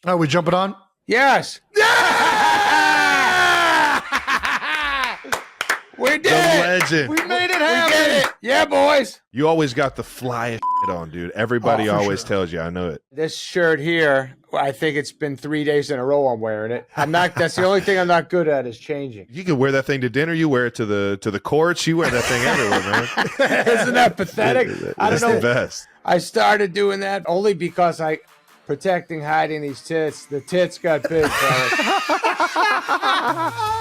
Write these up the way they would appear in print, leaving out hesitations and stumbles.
Are we jumping on? Yes. We did The it. legend. We made it We happen. did it. Yeah, boys. You always got the flyest shit on, dude. Everybody for always sure. tells you. I know it. This shirt here, I think it's been 3 days in a row I'm wearing it. That's the only thing I'm not good at is changing. You can wear that thing to dinner. You wear it to the courts. You wear that thing everywhere, man. Isn't that pathetic? I don't That's the know. best. I started doing that only because hiding these tits. The tits got big, fellas.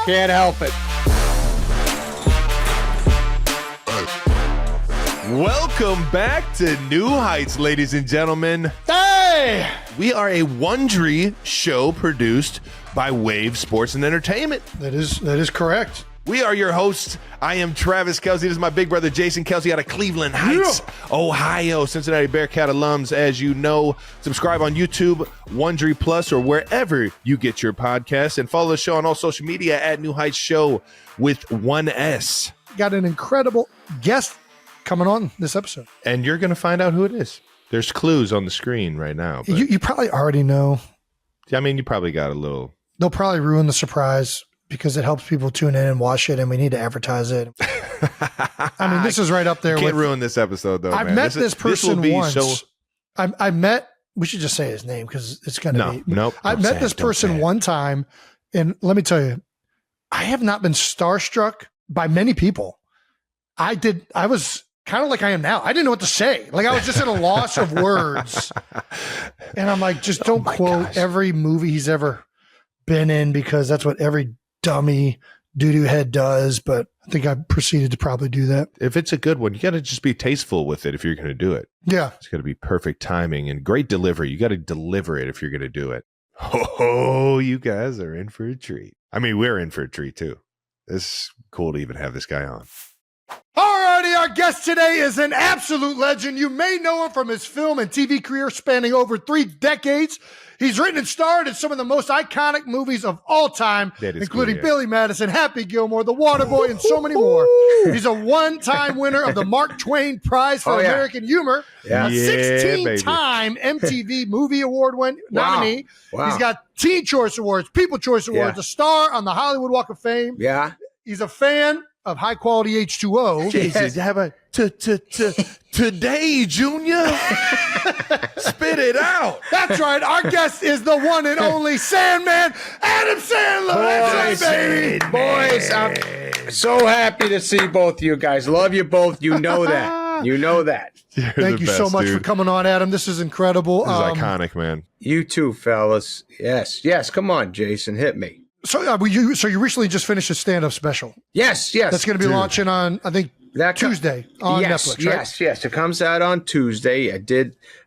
Can't help it. Welcome back to New Heights, ladies and gentlemen. Hey! We are a Wondery show produced by Wave Sports and Entertainment. That is correct. We are your hosts. I am Travis Kelce. This is my big brother, Jason Kelce, out of Cleveland Heights, Ohio. Cincinnati Bearcat alums, as you know. Subscribe on YouTube, Wondery Plus, or wherever you get your podcasts. And follow the show on all social media at New Heights Show with 1S. Got an incredible guest coming on this episode. And you're going to find out who it is. There's clues on the screen right now. But, You probably already know. I mean, you probably got a little. They'll probably ruin the surprise because it helps people tune in and watch it, and we need to advertise it. I mean, this is right up there. Can't with, ruin this episode, though. I've man. met this person will be once. So, I met. We should just say his name because it's going to be. nope. I don't met say this it, don't say person it. one time, and let me tell you, I have not been starstruck by many people. I was kind of like I am now. I didn't know what to say. Like I was just at a loss of words. And I'm like, just don't quote every movie he's ever been in because that's what every dummy doo-doo head does. But I think I proceeded to probably do that. If it's a good one, you got to just be tasteful with it if you're going to do it. Yeah. It's got to be perfect timing and great delivery. You got to deliver it if you're going to do it. Oh, you guys are in for a treat. I mean, we're in for a treat too. It's cool to even have this guy on. Alrighty, our guest today is an absolute legend. You may know him from his film and TV career spanning over 3 decades. He's written and starred in some of the most iconic movies of all time, including Billy Madison, Happy Gilmore, The Waterboy, and so many more. He's a one-time winner of the Mark Twain Prize for American Humor, a 16-time MTV Movie Award nominee. Wow. He's got Teen Choice Awards, People Choice Awards, a star on the Hollywood Walk of Fame. Yeah. He's a fan of high-quality H2O. Jesus, how about today, Junior? Spit it out. That's right. Our guest is the one and only Sandman, Adam Sandler. That's right, baby. Boys, I'm so happy to see both you guys. Love you both. You know that. You know that. Thank you so much for coming on, Adam. This is incredible. This is iconic, man. You too, fellas. Yes. Come on, Jason. Hit me. So you recently just finished a stand-up special. Yes. That's going to be launching on, I think, Tuesday on Netflix, right? Yes. It comes out on Tuesday.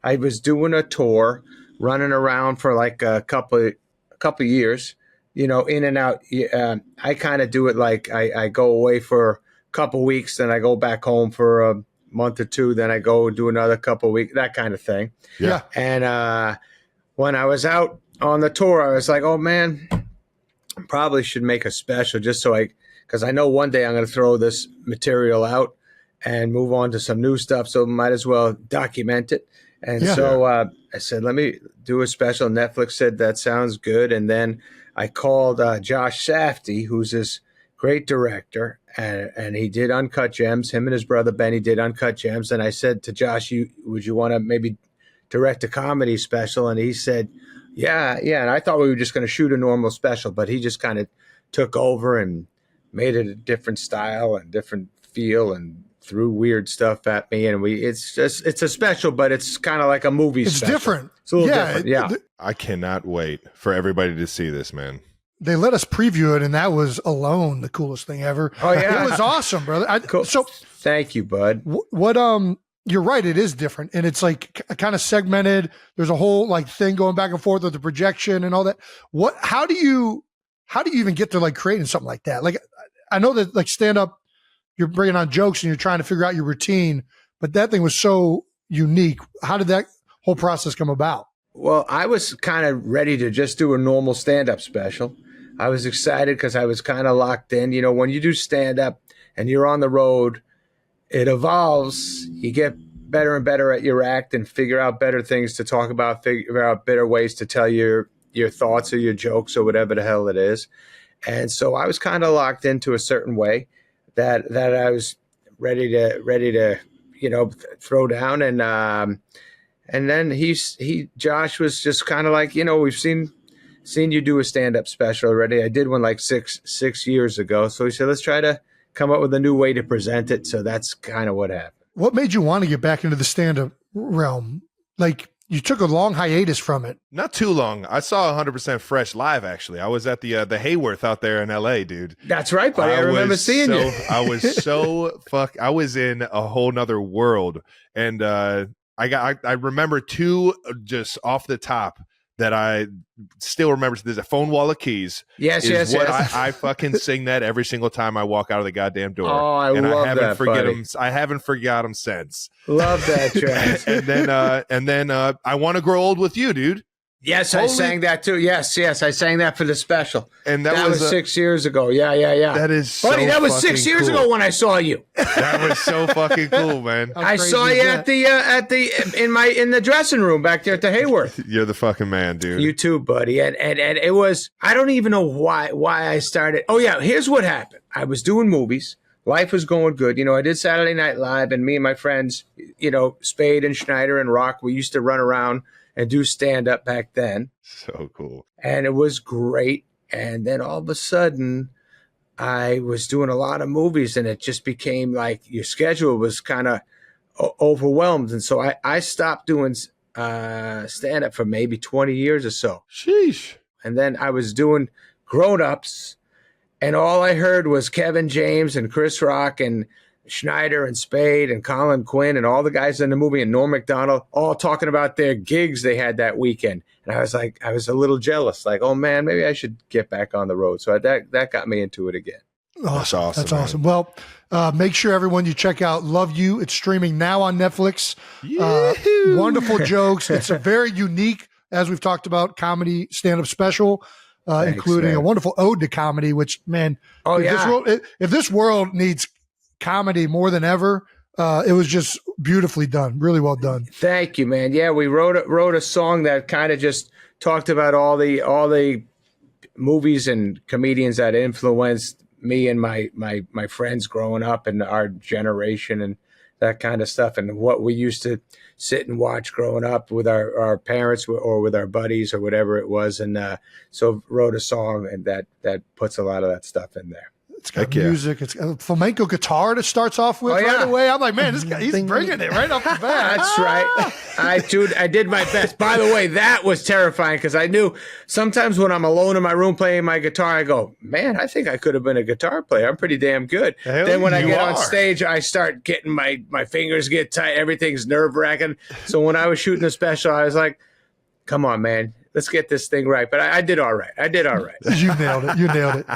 I was doing a tour, running around for like a couple years, in and out. I kind of do it like I go away for a couple weeks, then I go back home for a month or two, then I go do another couple weeks, that kind of thing. Yeah. And when I was out on the tour, I was like, oh man, probably should make a special just because I know one day I'm going to throw this material out and move on to some new stuff. So might as well document it. And so I said, let me do a special. Netflix said, that sounds good. And then I called Josh Safdie, who's this great director, and he did Uncut Gems. Him and his brother Benny did Uncut Gems. And I said to Josh, would you want to maybe direct a comedy special? And he said, yeah. And I thought we were just going to shoot a normal special, but he just kind of took over and made it a different style and different feel and threw weird stuff at me. And it's a special, but it's kind of like a movie. It's special. different. It's a little different. Yeah. I cannot wait for everybody to see this, man. They let us preview it, and that was alone the coolest thing ever. Oh yeah. It was awesome, brother. Cool. So thank you, bud. What you're right. It is different, and it's like kind of segmented. There's a whole like thing going back and forth with the projection and all that. How do you even get to like creating something like that? Like, I know that like stand up, you're bringing on jokes and you're trying to figure out your routine, but that thing was so unique. How did that whole process come about? Well, I was kind of ready to just do a normal stand up special. I was excited because I was kind of locked in. When you do stand up and you're on the road, it evolves. You get better and better at your act and figure out better things to talk about, figure out better ways to tell your your thoughts or your jokes or whatever the hell it is. And so I was kind of locked into a certain way that I was ready to throw down. And then Josh was just kind of like, we've seen you do a stand-up special already. I did one like six years ago. So he said, let's try to come up with a new way to present it. So that's kind of what happened. What made you want to get back into the stand-up realm? Like, you took a long hiatus from it. Not too long. I saw 100% Fresh live, actually. I was at the Hayworth out there in L.A., dude. That's right, buddy. I remember seeing you. I was I was in a whole nother world. And I remember two just off the top that I still remember. There's a phone wall of keys. Yes. I fucking sing that every single time I walk out of the goddamn door. Oh, I love that, buddy. I haven't forgot them since. Love that, Travis. and then I want to grow old with you, dude. Yes, I sang that too. Yes, I sang that for the special. And that was 6 years ago. Yeah. That is buddy, that was 6 years ago when I saw you. That was so fucking cool, man. I saw you in the dressing room back there at the Hayworth. You're the fucking man, dude. You too, buddy. And it was, I don't even know why I started. Oh yeah, here's what happened. I was doing movies. Life was going good. I did Saturday Night Live, and me and my friends, Spade and Schneider and Rock, we used to run around and do stand-up back then. So cool. And it was great. And then all of a sudden, I was doing a lot of movies, and it just became like your schedule was kind of overwhelmed. And so I stopped doing stand-up for maybe 20 years or so. Sheesh. And then I was doing grown-ups, and all I heard was Kevin James and Chris Rock and Schneider and Spade and Colin Quinn and all the guys in the movie and Norm Macdonald all talking about their gigs they had that weekend. And I was a little jealous, like, oh man, maybe I should get back on the road. So that got me into it again. That's awesome. That's awesome. Well, make sure everyone you check out Love You. It's streaming now on Netflix. Wonderful jokes. It's a very unique, as we've talked about, comedy stand-up special. Thanks, including a wonderful ode to comedy, which, man, if this world needs comedy more than ever, it was just beautifully done. Really well done. Thank you, man. Yeah, we wrote a song that kind of just talked about all the movies and comedians that influenced me and my friends growing up and our generation and that kind of stuff, and what we used to sit and watch growing up with our parents or with our buddies or whatever it was. And so wrote a song and that puts a lot of that stuff in there. It's got music. It's got a flamenco guitar that starts off with right away. I'm like, man, this guy, he's bringing it right off the bat. That's right. I did my best. By the way, that was terrifying because I knew sometimes when I'm alone in my room playing my guitar, I go, man, I think I could have been a guitar player. I'm pretty damn good. Then when I get on stage, I start getting my fingers get tight. Everything's nerve-wracking. So when I was shooting a special, I was like, come on, man. Let's get this thing right. But I did all right. You nailed it.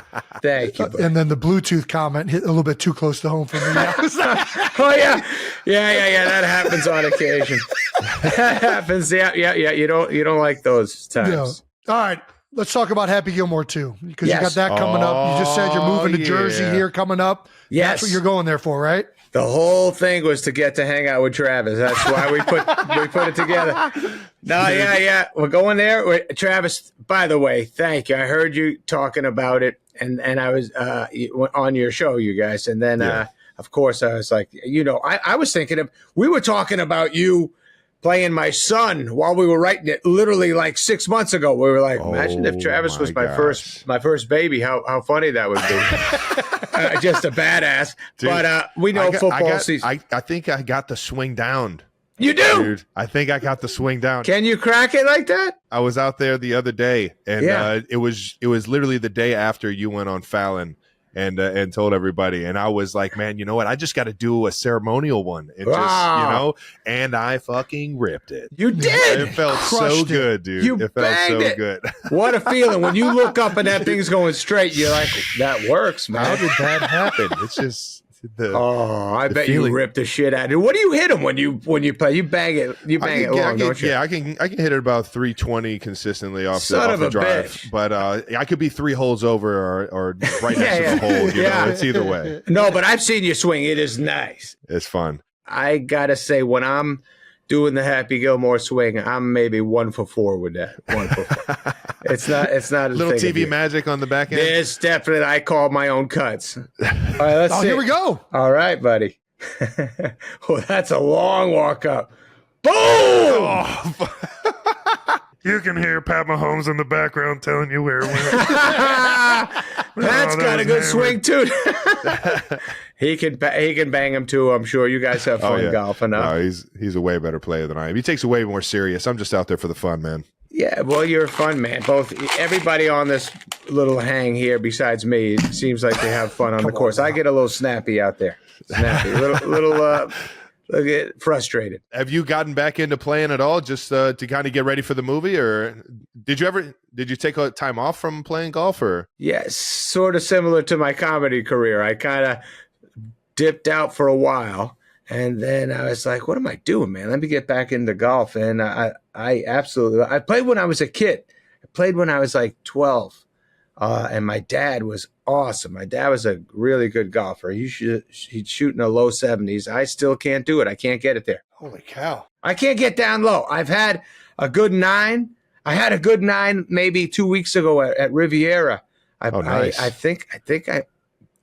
Thank you. And then the Bluetooth comment hit a little bit too close to home for me. Oh, yeah. That happens on occasion. That happens. Yeah. You don't like those times. Yeah. All right. Let's talk about Happy Gilmore 2, because you got that coming up. You just said you're moving to Jersey here coming up. Yes. That's what you're going there for, right? The whole thing was to get to hang out with Travis. That's why we put it together. No, yeah. We're going there. Travis, by the way, thank you. I heard you talking about it, and I was on your show, you guys. And then, of course, I was like, I was thinking we were talking about you playing my son while we were writing it literally like 6 months ago. We were like, imagine if Travis was my first baby, how funny that would be. Just a badass. Dude, but we know football season. I think I got the swing down. You do? Dude, I think I got the swing down. Can you crack it like that? I was out there the other day, and it was literally the day after you went on Fallon and told everybody, and I was like, man, you know what? I just got to do a ceremonial one, and and I fucking ripped it. You did. It felt so good, dude. It felt so good. What a feeling when you look up and that thing's going straight. You're like, that works, man. How did that happen? It's just. I bet you ripped the shit out of it. What do you hit them when you play? You bang it long, don't you? Yeah, I can hit it about 320 consistently off the drive. Bitch. But I could be 3 holes over or right next to the hole. You know, it's either way. No, but I've seen you swing. It is nice. It's fun. I gotta say, when I'm doing the Happy Gilmore swing, I'm maybe 1 for 4 with that. 1 for 4. It's not a Little thing of TV you. magic on the back end. There's definitely, I call my own cuts. All right, let's see. Here we go. All right, buddy. Oh, that's a long walk up. Boom! Oh, You can hear Pat Mahomes in the background telling you where it went. Pat's got a good swing too. he can bang him too. I'm sure you guys have fun golfing. Huh? No, he's a way better player than I am. He takes it way more serious. I'm just out there for the fun, man. Yeah, well, you're a fun man. Everybody on this little hang here, besides me, it seems like they have fun on the course. I get a little snappy out there. Snappy, little get frustrated. Have you gotten back into playing at all, just to kind of get ready for the movie, or did you take a time off from playing golf, or? Yes, sort of similar to my comedy career. I kind of dipped out for a while, and then I was like, "What am I doing, man? Let me get back into golf." And I played when I was a kid. I played when I was like 12, and my dad was awesome. My dad was a really good golfer. He'd shoot in the low 70s. I still can't do it. I can't get it there. Holy cow. I can't get down low. I've had a good 9. I had a good 9 maybe 2 weeks ago at Riviera. Nice. I think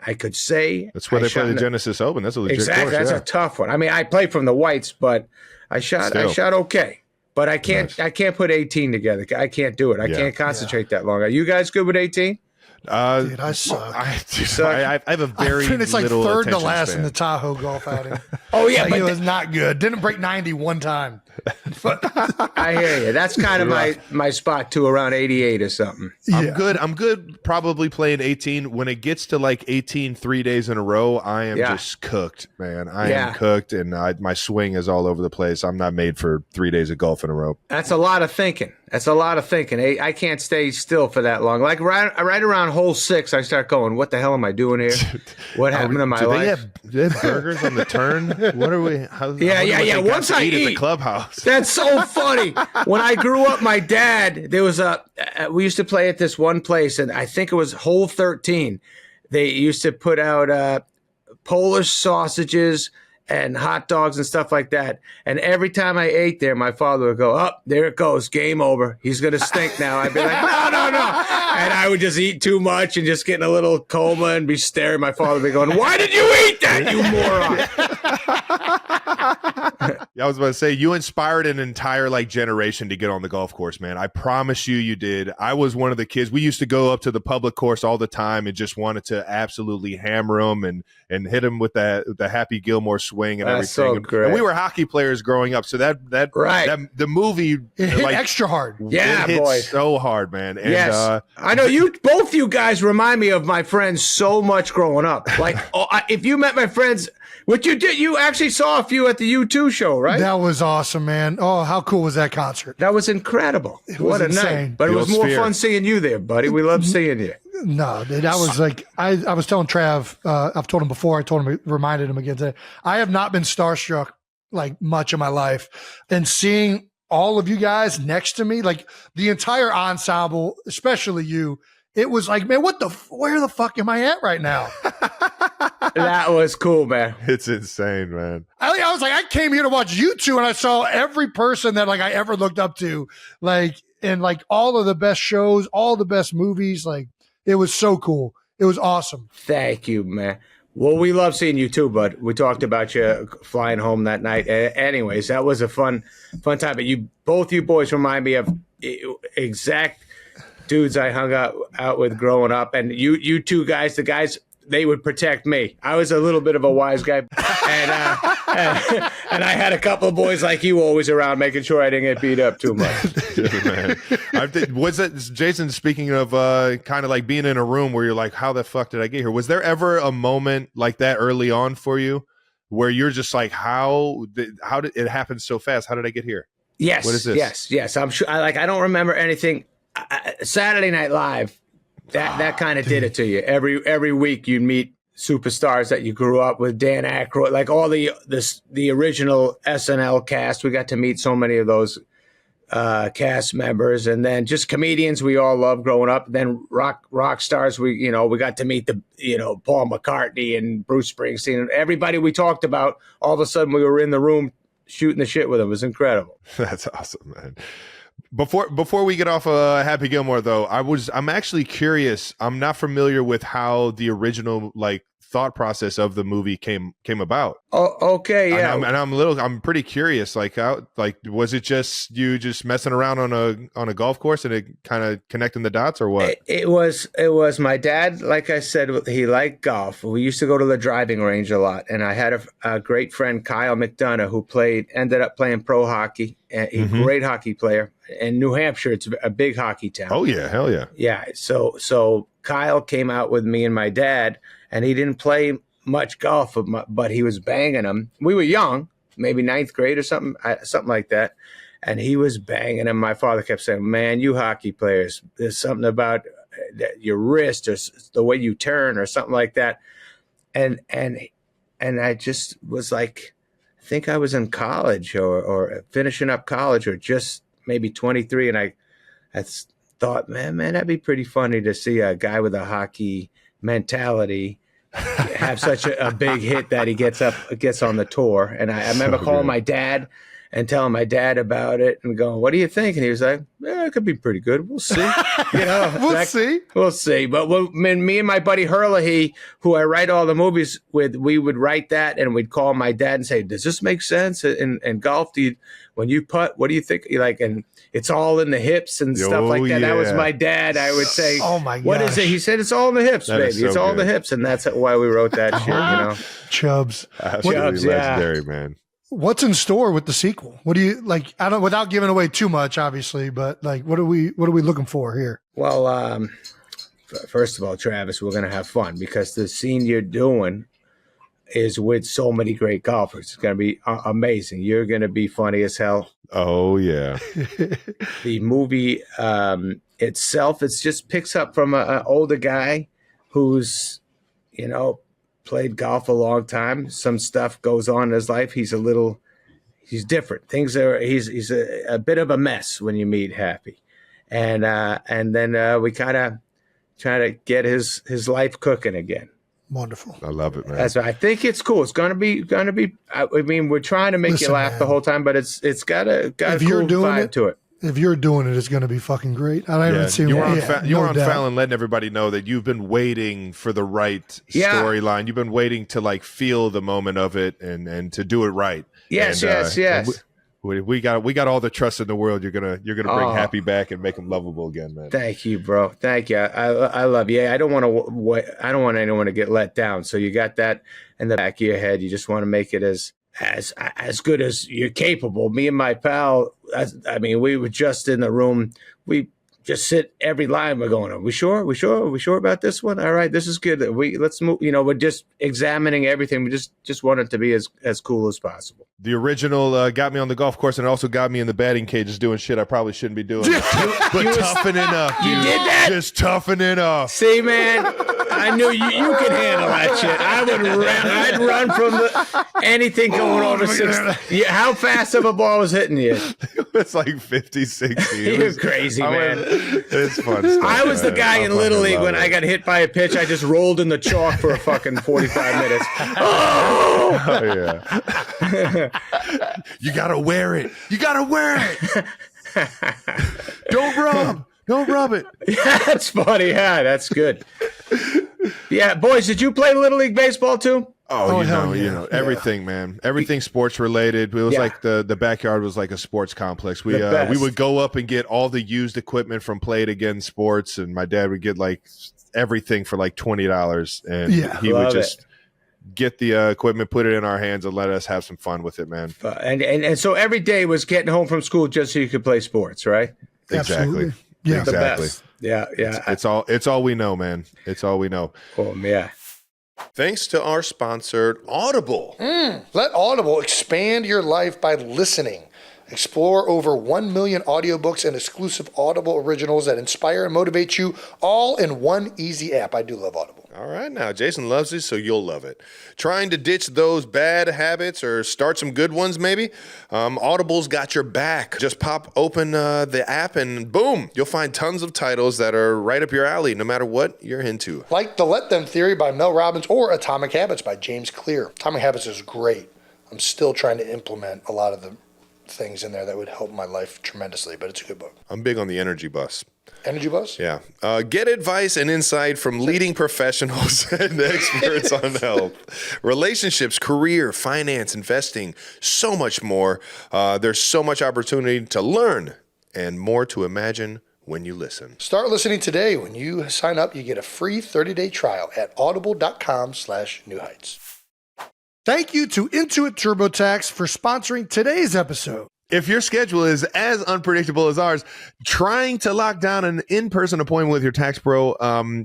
I could say That's where they play the Genesis Open. That's a legit exactly. course, That's a tough one. I mean, I played from the whites, but I shot okay. But I can't put 18 together. I can't do it. I can't concentrate that long. Are you guys good with 18? Dude, I suck. I have a very I finished like little third to attention last span. in the Tahoe golf outing. Oh yeah, Like, but it was not good. Didn't break 90 one time. I hear you. That's kind of my spot too, around 88 or something. I'm good probably playing 18. When it gets to like 18 3 days in a row, I am just cooked, man. I am cooked, and my swing is all over the place. I'm not made for 3 days of golf in a row. That's a lot of thinking. I can't stay still for that long. Like right around hole 6, I start going, what the hell am I doing here? What happened to my life? They have burgers on the turn? What are we? Yeah. Once I eat at the clubhouse. That's so funny. When I grew up, my dad, there was we used to play at this one place, and I think it was hole 13. They used to put out Polish sausages and hot dogs and stuff like that. And every time I ate there, my father would go, there it goes, game over. He's going to stink now. I'd be like, no. And I would just eat too much and just get in a little coma and be staring. My father would be going, why did you eat that, you moron? Yeah, I was about to say, you inspired an entire generation to get on the golf course, man. I promise you did. I was one of the kids. We used to go up to the public course all the time and just wanted to absolutely hammer them and hit them with the Happy Gilmore swing and That's everything. so great. And we were hockey players growing up, so that the movie It hit extra hard. Yeah, it hit boy. so hard, man. And, Yes, I know both you guys remind me of my friends so much growing up. Like, if you met my friends, what you did, you actually saw a few at the U2 show, right? That was awesome, man. Oh, how cool was that concert? That was incredible. What a insane. night. But it was more fun seeing you there, buddy. We love seeing you. No, dude, that was like, I was telling Trav, I've told him before, reminded him again today. I have not been starstruck like much in my life. And seeing all of you guys next to me, like the entire ensemble, especially you, it was like, man, where the fuck am I at right now? That was cool, man. It's insane, man. I was like, I came here to watch you two, and I saw every person that I ever looked up to, and all of the best shows, all the best movies. Like, it was so cool. It was awesome. Thank you, man. Well, we love seeing you too, bud. We talked about you flying home that night. Anyways, that was a fun time. But both you boys remind me of exact dudes I hung out with growing up. And you two guys, the guys, they would protect me. I was a little bit of a wise guy. And I had a couple of boys like you always around making sure I didn't get beat up too much. Yeah, man. Was that, Jason, speaking of kind of like being in a room where you're like, how the fuck did I get here? Was there ever a moment like that early on for you where you're just like, how did it happen so fast? How did I get here? Yes. What is this? Yes. I'm sure. I don't remember anything. Saturday Night Live, that kind of did it to you. Every week you'd meet superstars that you grew up with, Dan Aykroyd, like all the original SNL cast. We got to meet so many of those cast members, and then just comedians we all loved growing up. Then rock stars, we got to meet Paul McCartney and Bruce Springsteen, and everybody we talked about. All of a sudden, we were in the room shooting the shit with them. It was incredible. That's awesome, man. Before we get off Happy Gilmore, though, I'm actually curious. I'm not familiar with how the original thought process of the movie came about. Oh, okay, yeah. I'm pretty curious. Was it just you messing around on a golf course and it kind of connecting the dots, or what? It was my dad. Like I said, he liked golf. We used to go to the driving range a lot, and I had a great friend, Kyle McDonough, who ended up playing pro hockey. A great hockey player. In New Hampshire, it's a big hockey town. Oh yeah, hell yeah. Yeah. So Kyle came out with me and my dad, and he didn't play much golf, but he was banging them. We were young, maybe ninth grade or something like that. And he was banging him. My father kept saying, "Man, you hockey players, there's something about your wrist or the way you turn or something like that." And I just was like, I think I was in college or finishing up college or just maybe 23. And I thought, man, that'd be pretty funny to see a guy with a hockey mentality have such a big hit that he gets on the tour. And I remember calling my dad and telling my dad about it and going, "What do you think?" And he was like, "Yeah, it could be pretty good. We'll see." We'll see. But me and my buddy Herlihy, who I write all the movies with, we would write that and we'd call my dad and say, "Does this make sense in golf? When you putt, what do you think?" And it's all in the hips and stuff like that. Yeah. That was my dad. I would say, "Oh my god, what is it?" He said, "It's all in the hips, baby. So it's all in good. the hips," and that's why we wrote that shit. Chubbs. Absolutely legendary, man. What's in store with the sequel? What do you like? I don't, without giving away too much, obviously, but what are we looking for here? Well, first of all, Travis, we're gonna have fun because the scene you're doing is with so many great golfers. It's gonna be amazing. You're gonna be funny as hell. Oh yeah. The movie itself, it just picks up from an older guy who's, played golf a long time. Some stuff goes on in his life. He's different. He's a bit of a mess when you meet Happy. And then we kind of try to get his life cooking again. Wonderful. I love it, man. That's I think it's cool. It's gonna be. I mean, we're trying to make you laugh the whole time, but it's got a cool vibe to it. If you're doing it, it's going to be fucking great. I haven't seen you were no on doubt. Fallon letting everybody know that you've been waiting for the right storyline. You've been waiting to feel the moment of it and to do it right. Yes. We got all the trust in the world. You're gonna bring Happy back and make him lovable again, man. Thank you, bro. Thank you. I love you. I don't want anyone to get let down. So you got that in the back of your head. You just want to make it as good as you're capable. Me and my pal, we were just in the room. We just sit every line. We're going, "Are we sure? We sure about this one? All right, this is good. Let's move." We're just examining everything. We just want it to be as cool as possible. The original got me on the golf course, and it also got me in the batting cages doing shit I probably shouldn't be doing. But toughening up, dude. You did that? Just toughening up. See, man, I knew you could handle that shit. I'd run from anything going over 60. How fast of a ball was hitting you? It's like 50, 60. You're crazy, man. It's fun stuff. I was the guy in Little League when it. I got hit by a pitch. I just rolled in the chalk for a fucking 45 minutes. Oh yeah. You gotta wear it. Don't rub it. That's funny. Yeah, that's good. Yeah, boys, did you play Little League baseball too? Oh, hell you yeah. know everything, man. Everything sports related. It was like the backyard was like a sports complex. We would go up and get all the used equipment from Play It Again Sports, and my dad would get everything for $20, and he would just get the equipment, put it in our hands, and let us have some fun with it, man. And so every day was getting home from school just so you could play sports, right? Exactly. Yeah. The Exactly. best. Yeah. It's all we know, man. It's all we know. Yeah. Thanks to our sponsor, Audible. Let Audible expand your life by listening. Explore over 1 million audiobooks and exclusive Audible originals that inspire and motivate you all in one easy app. I do love Audible. All right, now Jason loves it, so you'll love it. Trying to ditch those bad habits or start some good ones, maybe? Audible's got your back. Just pop open the app and boom, you'll find tons of titles that are right up your alley, no matter what you're into. Like The Let Them Theory by Mel Robbins or Atomic Habits by James Clear. Atomic Habits is great. I'm still trying to implement a lot of the things in there that would help my life tremendously, but it's a good book. I'm big on the energy bus. Energy Bus? Yeah. Get advice and insight from leading professionals and experts on health, relationships, career, finance, investing, so much more. There's so much opportunity to learn and more to imagine when you listen. Start listening today. When you sign up, you get a free 30-day trial at audible.com/New Heights. Thank you to Intuit TurboTax for sponsoring today's episode. If your schedule is as unpredictable as ours, trying to lock down an in-person appointment with your tax pro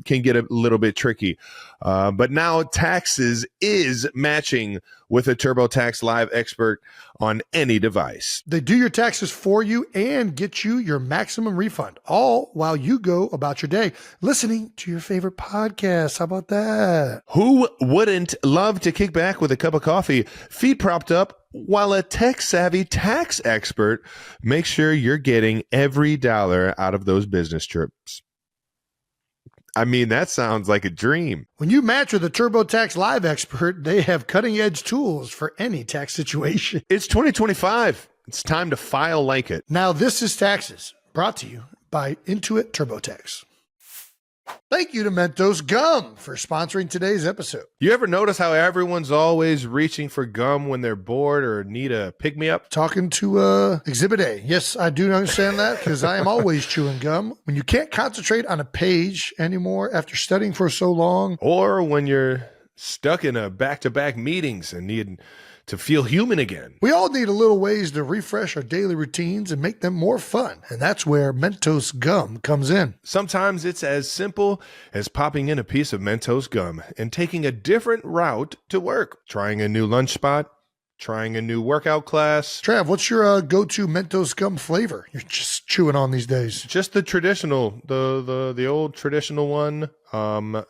can get a little bit tricky. But now Taxes is matching with a TurboTax Live expert on any device. They do your taxes for you and get you your maximum refund, all while you go about your day listening to your favorite podcast. How about that? Who wouldn't love to kick back with a cup of coffee, feet propped up, while a tech-savvy tax expert makes sure you're getting every dollar out of those business trips? I mean, that sounds like a dream. When you match with a TurboTax Live expert, they have cutting-edge tools for any tax situation. It's 2025. It's time to file like it. Now, this is Taxes, brought to you by Intuit TurboTax. Thank you to Mentos Gum for sponsoring today's episode. You ever notice how everyone's always reaching for gum when they're bored or need a pick-me-up? Talking to Exhibit A. Yes, I do understand that because I am always chewing gum. When you can't concentrate on a page anymore after studying for so long. Or when you're stuck in a back-to-back meetings and need to feel human again. We all need a little ways to refresh our daily routines and make them more fun. And that's where Mentos Gum comes in. Sometimes it's as simple as popping in a piece of Mentos gum and taking a different route to work. Trying a new lunch spot, trying a new workout class. Trav, what's your go-to Mentos Gum flavor you're just chewing on these days? Just the traditional, the old traditional one,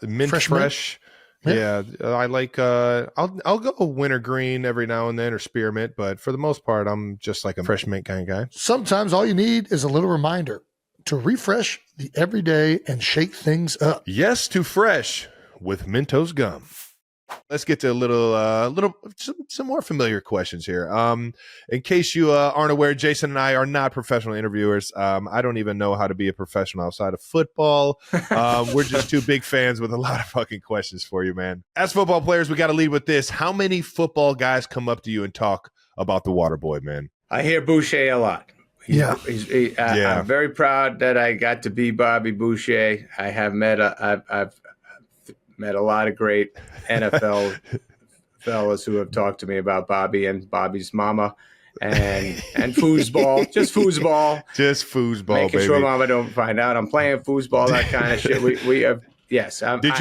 mint fresh. Yeah, I like. I'll go wintergreen every now and then, or spearmint, but for the most part, I'm just like a fresh mint kind of guy. Sometimes all you need is a little reminder to refresh the everyday and shake things up. Yes to fresh with Mentos gum. Let's get to some more familiar questions here. In case you aren't aware, Jason and I are not professional interviewers. I don't even know how to be a professional outside of football. We're just two big fans with a lot of fucking questions for you, man. As football players, we got to lead with this. How many football guys come up to you and talk about the water boy, man? I hear Boucher a lot. I'm very proud that I got to be Bobby Boucher. I have I've met a lot of great NFL fellas who have talked to me about Bobby and Bobby's mama and foosball, just foosball, making baby. Sure mama don't find out I'm playing foosball, that kind of shit. We have, yes. Did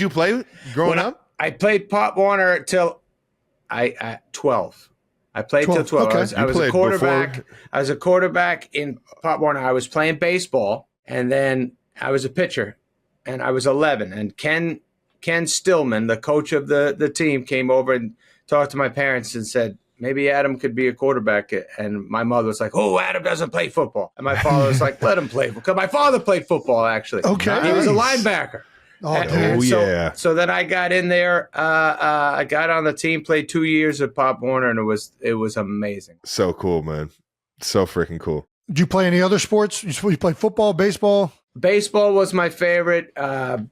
you play growing up? I played Pop Warner till 12. I played till 12. Okay. I was a quarterback. Before... I was a quarterback in Pop Warner. I was playing baseball, and then I was a pitcher, and I was 11. And Ken Stillman, the coach of the team, came over and talked to my parents and said, maybe Adam could be a quarterback. And my mother was like, oh, Adam doesn't play football. And my father was like, let him play. Because my father played football, actually. Okay. He was a linebacker. So then I got in there. I got on the team, played 2 years at Pop Warner, and it was amazing. So cool, man. So freaking cool. Did you play any other sports? You play football, baseball? Baseball was my favorite.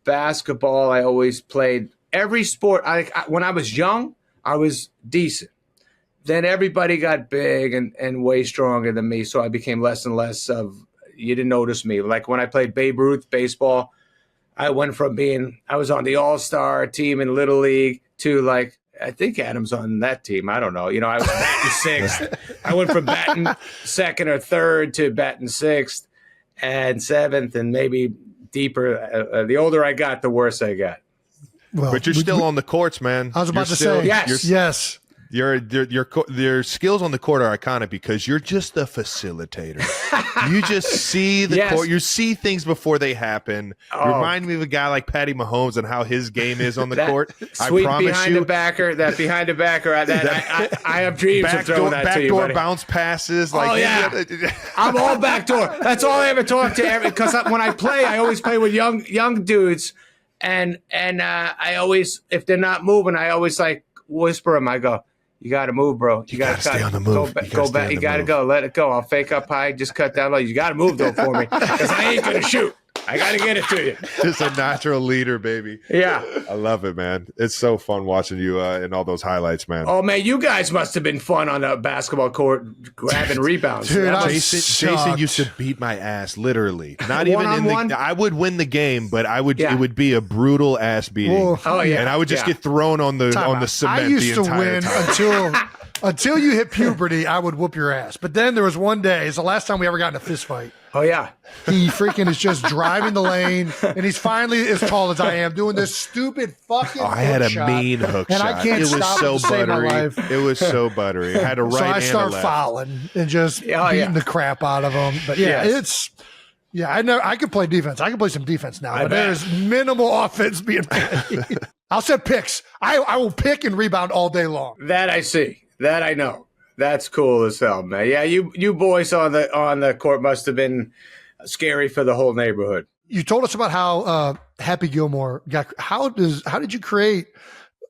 Basketball, I always played. Every sport. When I was young, I was decent. Then everybody got big and way stronger than me, so I became less and less of, you didn't notice me. Like when I played Babe Ruth baseball, I went from I was on the All-Star team in Little League to like, I think Adam's on that team. I don't know. I was batting sixth. I went from batting second or third to batting sixth and seventh and maybe deeper. The older I got, the worse I got. Well, but you're still on the courts, man. I was about to say, yes. Your skills on the court are iconic because you're just the facilitator. You just see the court. You see things before they happen. You remind me of a guy like Patty Mahomes and how his game is on the court. Sweet behind the backer. I have dreams of throwing that to you, backdoor buddy. Bounce passes. I'm all backdoor. That's all I ever talk to. Because when I play, I always play with young dudes, and I always, if they're not moving, I always like whisper them. I go, You got to move, bro. You got to stay on the move. Go back. You got to go. Let it go. I'll fake up high. Just cut down low. You got to move, though, for me. Because I ain't going to shoot. I got to get it to you. Just a natural leader, baby. Yeah. I love it, man. It's so fun watching you in all those highlights, man. Oh, man, you guys must have been fun on the basketball court grabbing rebounds. Dude, Jason used to beat my ass, literally. Not even in the. I would win the game, but it would be a brutal ass beating. Oh, yeah. And I would just get thrown on the cement. I used the to entire win time. until you hit puberty. I would whoop your ass. But then there was one day. It's the last time we ever got in a fist fight. Oh, yeah. He freaking is just driving the lane, and he's finally as tall as I am, doing this stupid fucking I had a shot, mean hook and shot. I can't it was stop so it to save my buttery. life. It was so buttery. I had a right So I and start a left. fouling and just beating the crap out of him. But I could play defense. I can play some defense now, but there's minimal offense being played. I'll set picks. I will pick and rebound all day long. That I see. That I know. That's cool as hell, man. Yeah, you boys on the court must have been scary for the whole neighborhood. You told us about how Happy Gilmore got. How did you create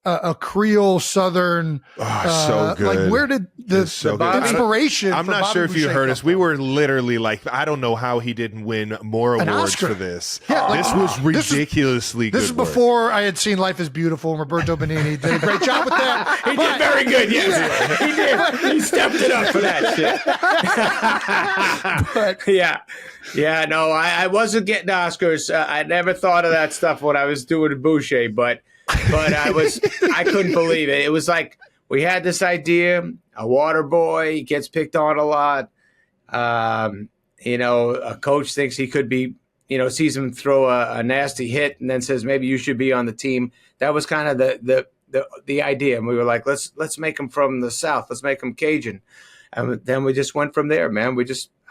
a Creole Southern? So good. Like, where did the inspiration? I'm not sure if you heard us. We were literally like, I don't know how he didn't win more awards for this. Yeah, this was ridiculously good. This is before I had seen Life is Beautiful, and Roberto Benigni did a great job with that. He did very good. Yes, he did. He stepped it up for that shit. Yeah. No, I wasn't getting Oscars. I never thought of that stuff when I was doing Boucher, but I couldn't believe it. It was like we had this idea, a water boy gets picked on a lot. A coach thinks he could be, sees him throw a nasty hit and then says, maybe you should be on the team. That was kind of the idea. And we were like, let's make him from the South. Let's make him Cajun. And then we just went from there, man.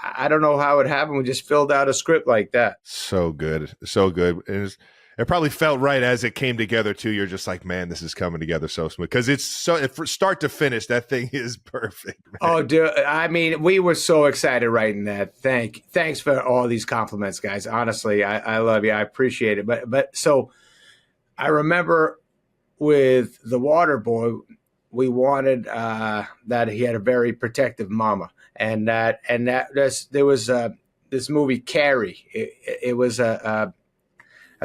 I don't know how it happened. We just filled out a script like that. So good. So good. It probably felt right as it came together too. You're just like, man, this is coming together so smooth because it's so from start to finish. That thing is perfect. Man. Oh, dude! I mean, we were so excited writing that. Thanks for all these compliments, guys. Honestly, I love you. I appreciate it. But so I remember with the Water Boy, we wanted that he had a very protective mama, and that there was this movie Carrie. It was a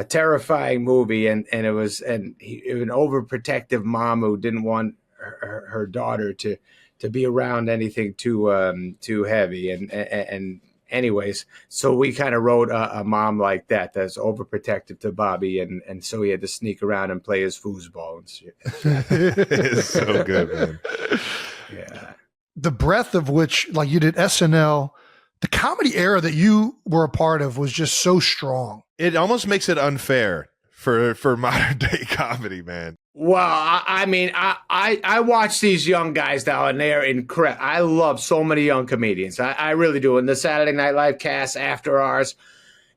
terrifying movie, and it was an overprotective mom who didn't want her daughter to be around anything too heavy, and anyways, so we kind of wrote a mom like that's overprotective to Bobby, and so he had to sneak around and play his foosball and shit. It's so good, man. Yeah, the breadth of which, like, you did SNL. The comedy era that you were a part of was just so strong. It almost makes it unfair for modern day comedy, man. Well, I mean, I watch these young guys now, and they're incredible. I love so many young comedians. I really do. And the Saturday Night Live cast after ours,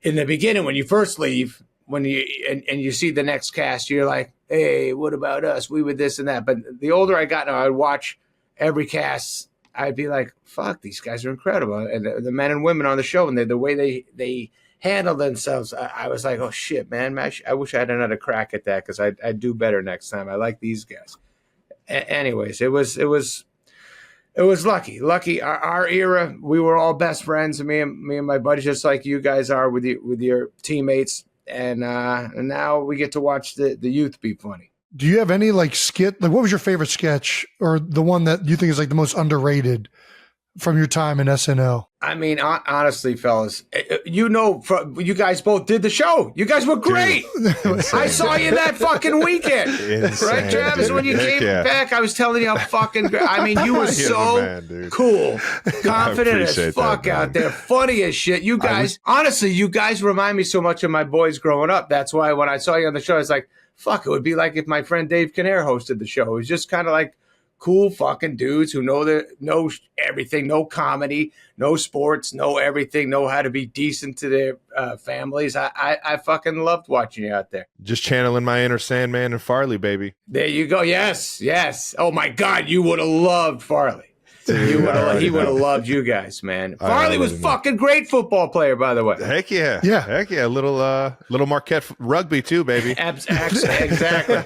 in the beginning, when you first leave, when you see the next cast, you're like, hey, what about us? We were this and that. But the older I got now, I'd watch every cast. I'd be like, fuck, these guys are incredible. And the men and women on the show, and the way they handle themselves, I was like, oh, shit, man. I wish I had another crack at that because I'd do better next time. I like these guys. Anyways, it was lucky. Our era, we were all best friends, me and my buddies, just like you guys are with your teammates. And now we get to watch the youth be funny. Do you have any like skit? Like, what was your favorite sketch, or the one that you think is like the most underrated from your time in SNL? I mean, honestly, fellas, you guys both did the show. You guys were great. I saw you that fucking weekend. Insane, right, Travis? dude. When you came back, I was telling you how fucking great. I mean, you were so cool, confident as fuck out there, funny as shit. You guys, honestly, you guys remind me so much of my boys growing up. That's why when I saw you on the show, I was like, fuck, it would be like if my friend Dave Kinnear hosted the show. It was just kind of like cool fucking dudes who know everything, no comedy, no sports, no everything, know how to be decent to their families. I fucking loved watching you out there. Just channeling my inner Sandman and Farley, baby. There you go. Yes. Oh my God, you would have loved Farley. He would have loved you guys, man. Farley was fucking great football player, by the way. Heck yeah. Yeah. Heck yeah. Little Marquette rugby too, baby. Exactly.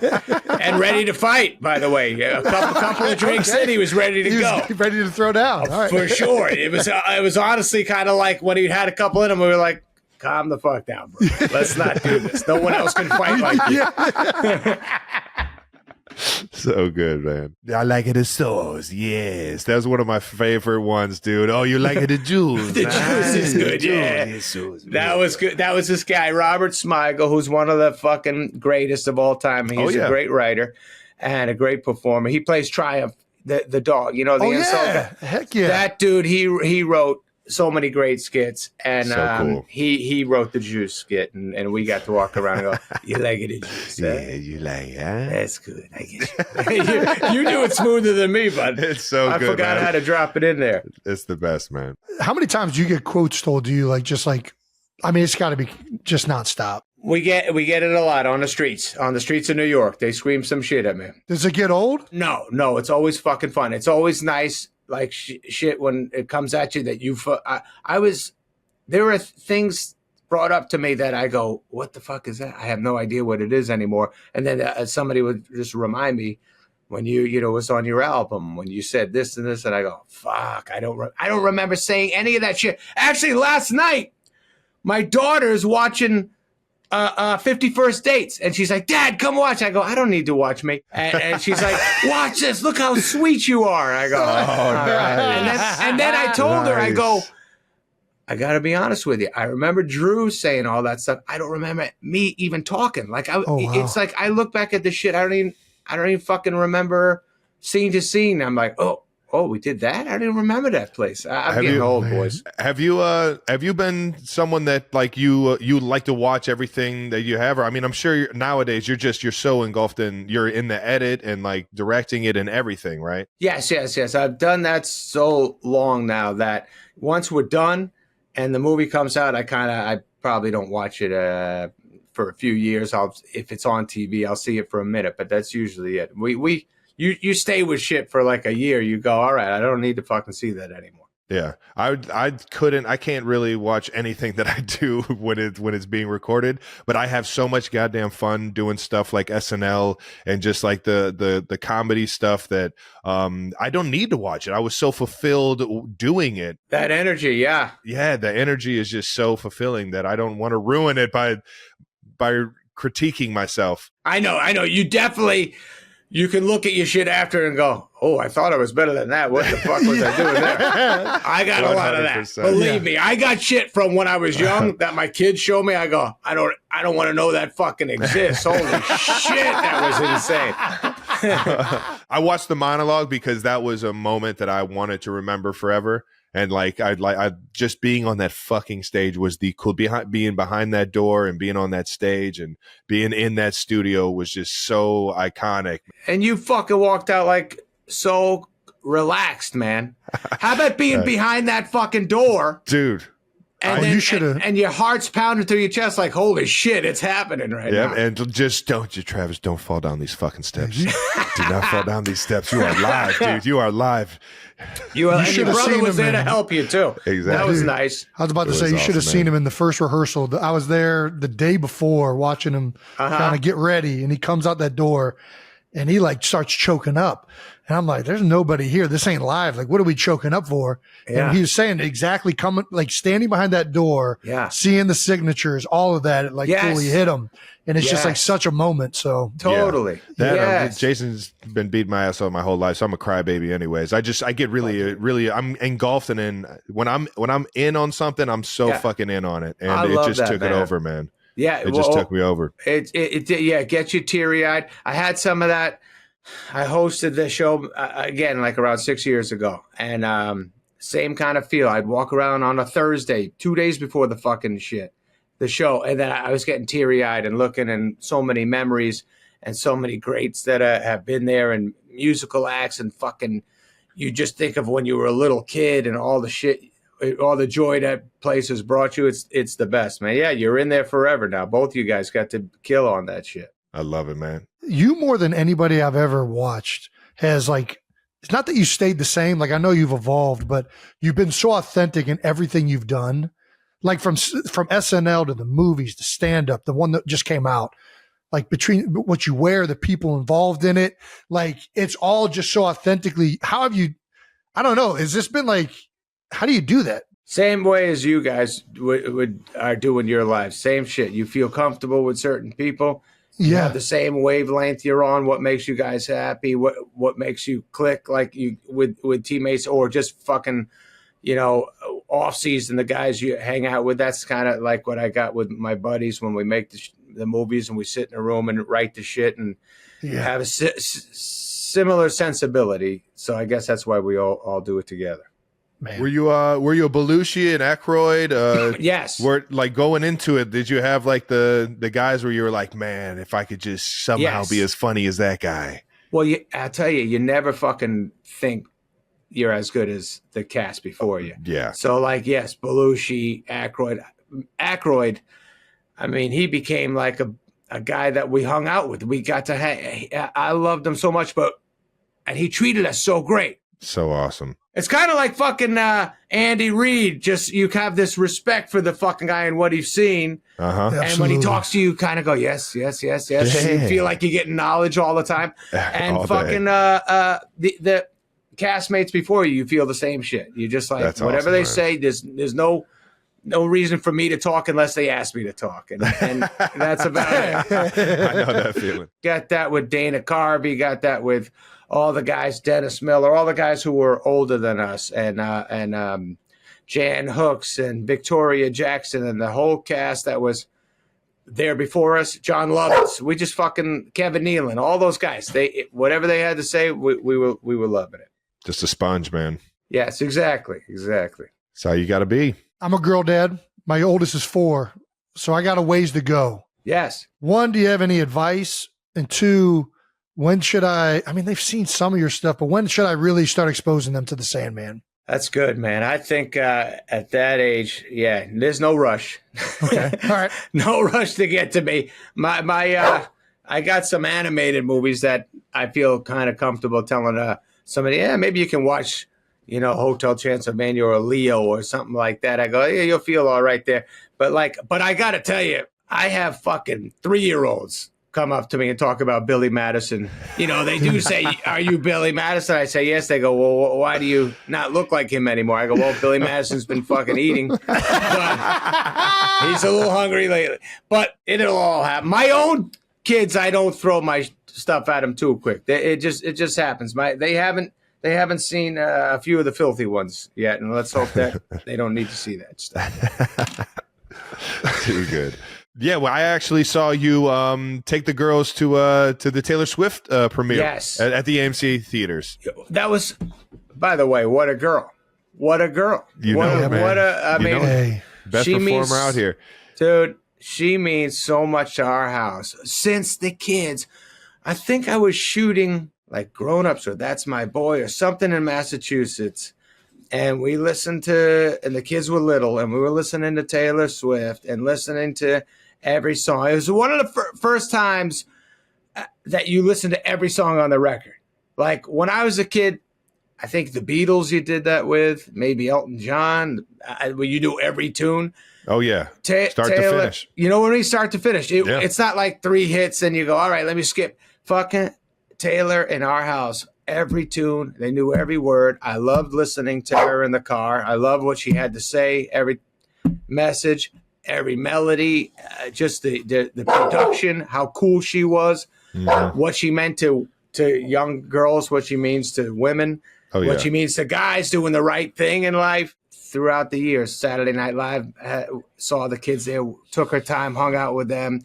And ready to fight, by the way. A couple of drinks in, he was ready to go. Ready to throw down. All right. For sure. It was honestly kind of like when he had a couple in him, we were like, calm the fuck down, bro. Let's not do this. No one else can fight like you. So good, man. I like it as sauce. Yes. That's one of my favorite ones, dude. Oh, you like it the juice. The juice is good, yeah. That was good. That was this guy, Robert Smigel, who's one of the fucking greatest of all time. He's a great writer and a great performer. He plays Triumph, the dog, you know, the insult guy. Heck yeah. That dude, he wrote so many great skits, and So cool. he wrote the juice skit, and we got to walk around and go, you like it, juice? Yeah, you like it, huh? That's good. I get you do it smoother than me, bud. It's so I good, forgot man. how to drop it in there. It's the best, man. How many times do you get quotes told to you, I mean, it's got to be just nonstop. We get it a lot on the streets of New York. They scream some shit at me. Does it get old? No, it's always fucking fun. It's always nice, like shit when it comes at you that you. There are things brought up to me that I go, what the fuck is that? I have no idea what it is anymore. And then somebody would just remind me when you was on your album when you said this and this, and I go, fuck, I don't remember saying any of that shit. Actually, last night my daughter's watching 51st Dates, and she's like, Dad, come watch. I go, I don't need to watch me. And she's like, watch this. Look how sweet you are. I go, all right. And then I told her, I go, I got to be honest with you. I remember Drew saying all that stuff. I don't remember me even talking. Like, it's like I look back at this shit. I don't even fucking remember scene to scene. I'm like, oh, we did that? I don't even remember that place. I'm getting old, boys. Have you been someone that like you like to watch everything that you have? Or I mean, I'm sure nowadays you're so engulfed you're in the edit and like directing it and everything, right? Yes. I've done that so long now that once we're done and the movie comes out, I probably don't watch it for a few years. If it's on TV, I'll see it for a minute, but that's usually it. You stay with shit for like a year. You go, all right, I don't need to fucking see that anymore. Yeah, I can't really watch anything that I do when it's being recorded. But I have so much goddamn fun doing stuff like SNL and just like the comedy stuff that I don't need to watch it. I was so fulfilled doing it. That energy, yeah, the energy is just so fulfilling that I don't want to ruin it by critiquing myself. I know. You definitely. You can look at your shit after and go, oh, I thought I was better than that. What the fuck was I doing there? I got a lot of that. Believe me, I got shit from when I was young that my kids show me. I go, I don't want to know that fucking exists. Holy shit, that was insane. I watched the monologue because that was a moment that I wanted to remember forever. And like I just being on that fucking stage was the cool. Being behind that door and being on that stage and being in that studio was just so iconic. And you fucking walked out like so relaxed, man. How about being behind that fucking door, dude? And you should have. And your heart's pounding through your chest like, holy shit, it's happening right now. And just Travis, don't fall down these fucking steps. Do not fall down these steps. You are live, dude. You are live. And your brother was there to help you too. Exactly. That was nice. I was about to say, you should have seen him in the first rehearsal. I was there the day before watching him kind of get ready, and he comes out that door and he like starts choking up. And I'm like, there's nobody here. This ain't live. Like, what are we choking up for? Yeah. And he was saying exactly coming, like standing behind that door, seeing the signatures, all of that, it like fully hit him. And it's just like such a moment. So totally. Jason's been beating my ass off my whole life. So I'm a crybaby anyways. I get really, I'm engulfed in when I'm in on something, I'm so fucking in on it. And it just took it over, man. Yeah. It just took me over. It gets you teary eyed. I had some of that. I hosted the show again, like around 6 years ago, and same kind of feel. I'd walk around on a Thursday, 2 days before the show, and then I was getting teary eyed and looking, and so many memories and so many greats that have been there, and musical acts, and fucking, you just think of when you were a little kid and all the shit, all the joy that place has brought you. It's the best, man. Yeah, you're in there forever now. Both of you guys got to kill on that shit. I love it, man. You, more than anybody I've ever watched, has like it's not that you stayed the same. Like, I know you've evolved, but you've been so authentic in everything you've done. Like from SNL to the movies, to stand up, the one that just came out, like between what you wear, the people involved in it, like it's all just so authentically. How have you, I don't know. Has this been like, how do you do that? Same way as you guys are doing your lives. Same shit. You feel comfortable with certain people. You have the same wavelength you're on. What makes you guys happy? What makes you click like you with teammates, or just fucking, off season, the guys you hang out with. That's kind of like what I got with my buddies when we make the movies and we sit in a room and write the shit and have a similar sensibility. So I guess that's why we all do it together. Man. Were you a Belushi and Aykroyd? Yes. Were like going into it, did you have like the guys where you were like, man, if I could just somehow be as funny as that guy? Well, I'll tell you, you never fucking think you're as good as the cast before you. Yeah. So like, yes, Belushi, Aykroyd, I mean, he became like a guy that we hung out with. We got to hang. I loved him so much, and he treated us so great. So awesome. It's kind of like fucking Andy Reid. Just you have this respect for the fucking guy and what he's seen. And when he talks to you, kind of go, yes. Yeah. You feel like you're getting knowledge all the time. And all fucking the castmates before you feel the same shit. You just like, that's whatever they say, there's no reason for me to talk unless they ask me to talk. And that's about it. I know that feeling. Got that with Dana Carvey. Got that with all the guys, Dennis Miller, all the guys who were older than us, and Jan Hooks and Victoria Jackson and the whole cast that was there before us, John Lovitz. We just fucking Kevin Nealon, all those guys. Whatever they had to say, we were loving it. Just a sponge, man. Yes, exactly. That's how you got to be. I'm a girl dad. My oldest is 4, so I got a ways to go. Yes. 1, do you have any advice? And 2, when should I mean, they've seen some of your stuff, but when should I really start exposing them to the Sandman? That's good, man. I think at that age, there's no rush. Okay. All right. No rush to get to me. I got some animated movies that I feel kind of comfortable telling somebody, maybe you can watch, Hotel Transylvania or Leo or something like that. I go, you'll feel all right there. But I got to tell you, I have fucking 3-year-olds come up to me and talk about Billy Madison. They do say, are you Billy Madison? I say, yes. They go, well, why do you not look like him anymore? I go, well, Billy Madison's been fucking eating. But he's a little hungry lately. But it'll all happen. My own kids, I don't throw my stuff at them too quick. It just happens. They haven't seen a few of the filthy ones yet, and let's hope that they don't need to see that stuff. Too good. Yeah, well, I actually saw you take the girls to the Taylor Swift premiere at the AMC theaters. That was, by the way, what a girl. What a girl. Best performer out here. Dude, she means so much to our house. Since the kids, I think I was shooting like Grown Ups or That's My Boy or something in Massachusetts. And we listened to, and the kids were little, and we were listening to Taylor Swift and listening to every song. It was one of the first times that you listen to every song on the record. Like when I was a kid, I think the Beatles you did that with, maybe Elton John, where you do every tune. Oh, yeah. Start Taylor, to finish. When we start to finish, it's not like 3 hits and you go, all right, let me skip. Fucking Taylor in our house, every tune, they knew every word. I loved listening to her in the car. I loved what she had to say, every message, every melody, just the production, how cool she was, what she meant to young girls, what she means to women, what she means to guys doing the right thing in life. Throughout the years, Saturday Night Live saw the kids there, took her time, hung out with them,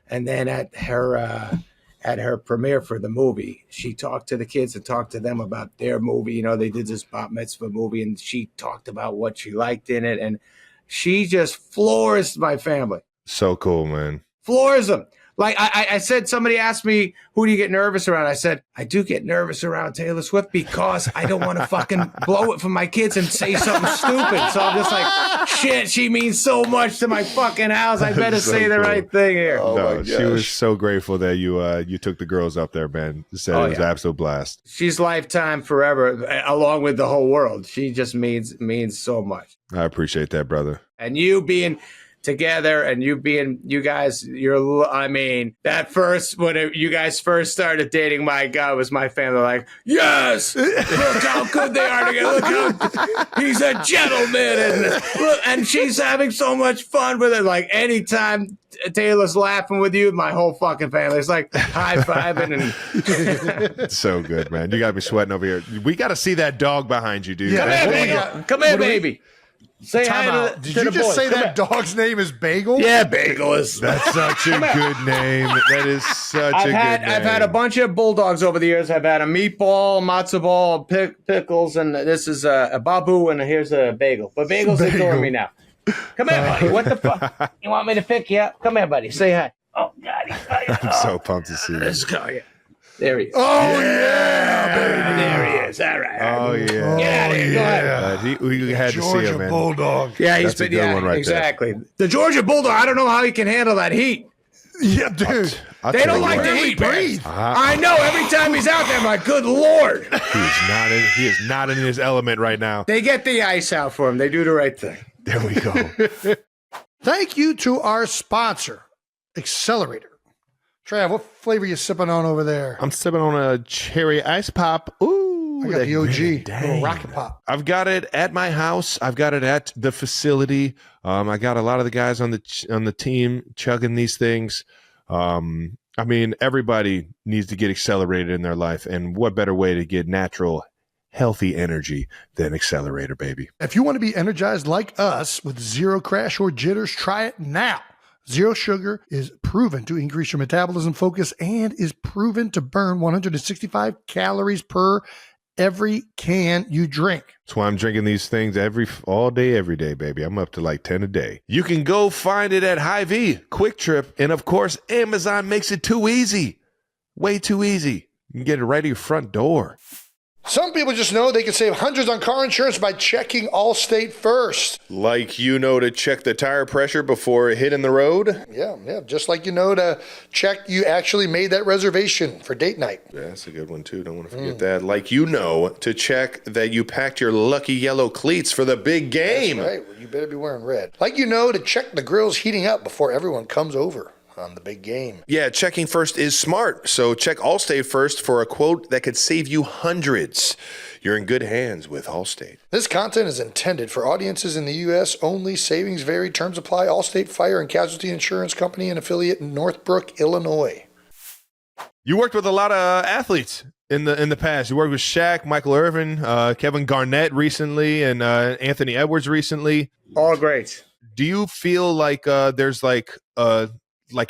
and then at her premiere for the movie, she talked to the kids and talked to them about their movie. They did this bat mitzvah movie, and she talked about what she liked in it, and she just floors my family. So cool, man. Floors them. Like I said, somebody asked me, who do you get nervous around? I said, I do get nervous around Taylor Swift because I don't want to fucking blow it for my kids and say something stupid. So I'm just like, shit, she means so much to my fucking house. I better say the right thing here. No, she was so grateful that you took the girls up there, man. Said it was an absolute blast. She's lifetime forever, along with the whole world. She just means so much. I appreciate that, brother. And you being together and you guys, that first, when you guys first started dating, my God, was my family like, yes, look how good they are together. Look how he's a gentleman. And she's having so much fun with it. Like anytime Taylor's laughing with you, my whole fucking family is like high-fiving. And So good, man. You got me sweating over here. We got to see that dog behind you, dude. Yeah. Come here, baby. Say hi to Did the you just boys. say Come that here. dog's name is Bagel? Yeah, Bagel is. That's such a good name. That is such a good name. I've had a bunch of bulldogs over the years. I've had a meatball, matzo ball, pickles, and this is a babu, and here's a bagel. But Bagel's ignoring me now. Come here, buddy. What the fuck? You want me to pick you up? Come here, buddy. Say hi. Oh, God, he's I'm so pumped to see Let's this. go. Yeah. There he is. Oh, yeah, baby. There he is. All right. Oh, yeah. Get out of here. Go ahead. We had to see him, Georgia man. Bulldog. Yeah, he's That's a been, good one right there. exactly. The Georgia Bulldog, I don't know how he can handle that heat. Yeah, dude. I'll They tell don't you like what, the heat, man. breathe. I know. Every time he's out there, I'm like, good Lord. He is not in his element right now. They get the ice out for him. They do the right thing. There we go. Thank you to our sponsor, Accelerator. Trav, what flavor you sipping on over there? I'm sipping on a cherry ice pop. Ooh, I got the OG, dang. little rocket pop. I've got it at my house. I've got it at the facility. I got a lot of the guys on the team chugging these things. I mean, everybody needs to get accelerated in their life, and what better way to get natural, healthy energy than Accelerator, baby? If you want to be energized like us with zero crash or jitters, try it now. Zero sugar is proven to increase your metabolism focus and is proven to burn 165 calories per every can you drink. That's why I'm drinking these things all day, every day, baby. I'm up to like 10 a day. You can go find it at Hy-Vee, Quick Trip, and of course, Amazon makes it too easy. Way too easy. You can get it right at your front door. Some people just know they can save hundreds on car insurance by checking Allstate first. Like to check the tire pressure before hitting the road? Yeah, just like to check you actually made that reservation for date night. Yeah, that's a good one too. Don't want to forget that. Like to check that you packed your lucky yellow cleats for the big game. That's right, well, you better be wearing red. Like to check the grill's heating up before everyone comes over on the big game. Yeah, checking first is smart. So check Allstate first for a quote that could save you hundreds. You're in good hands with Allstate. This content is intended for audiences in the U.S. only. Savings vary. Terms apply. Allstate Fire and Casualty Insurance Company and affiliate in Northbrook, Illinois. You worked with a lot of athletes in the past. You worked with Shaq, Michael Irvin, Kevin Garnett recently, and Anthony Edwards recently. All great. Do you feel like there's like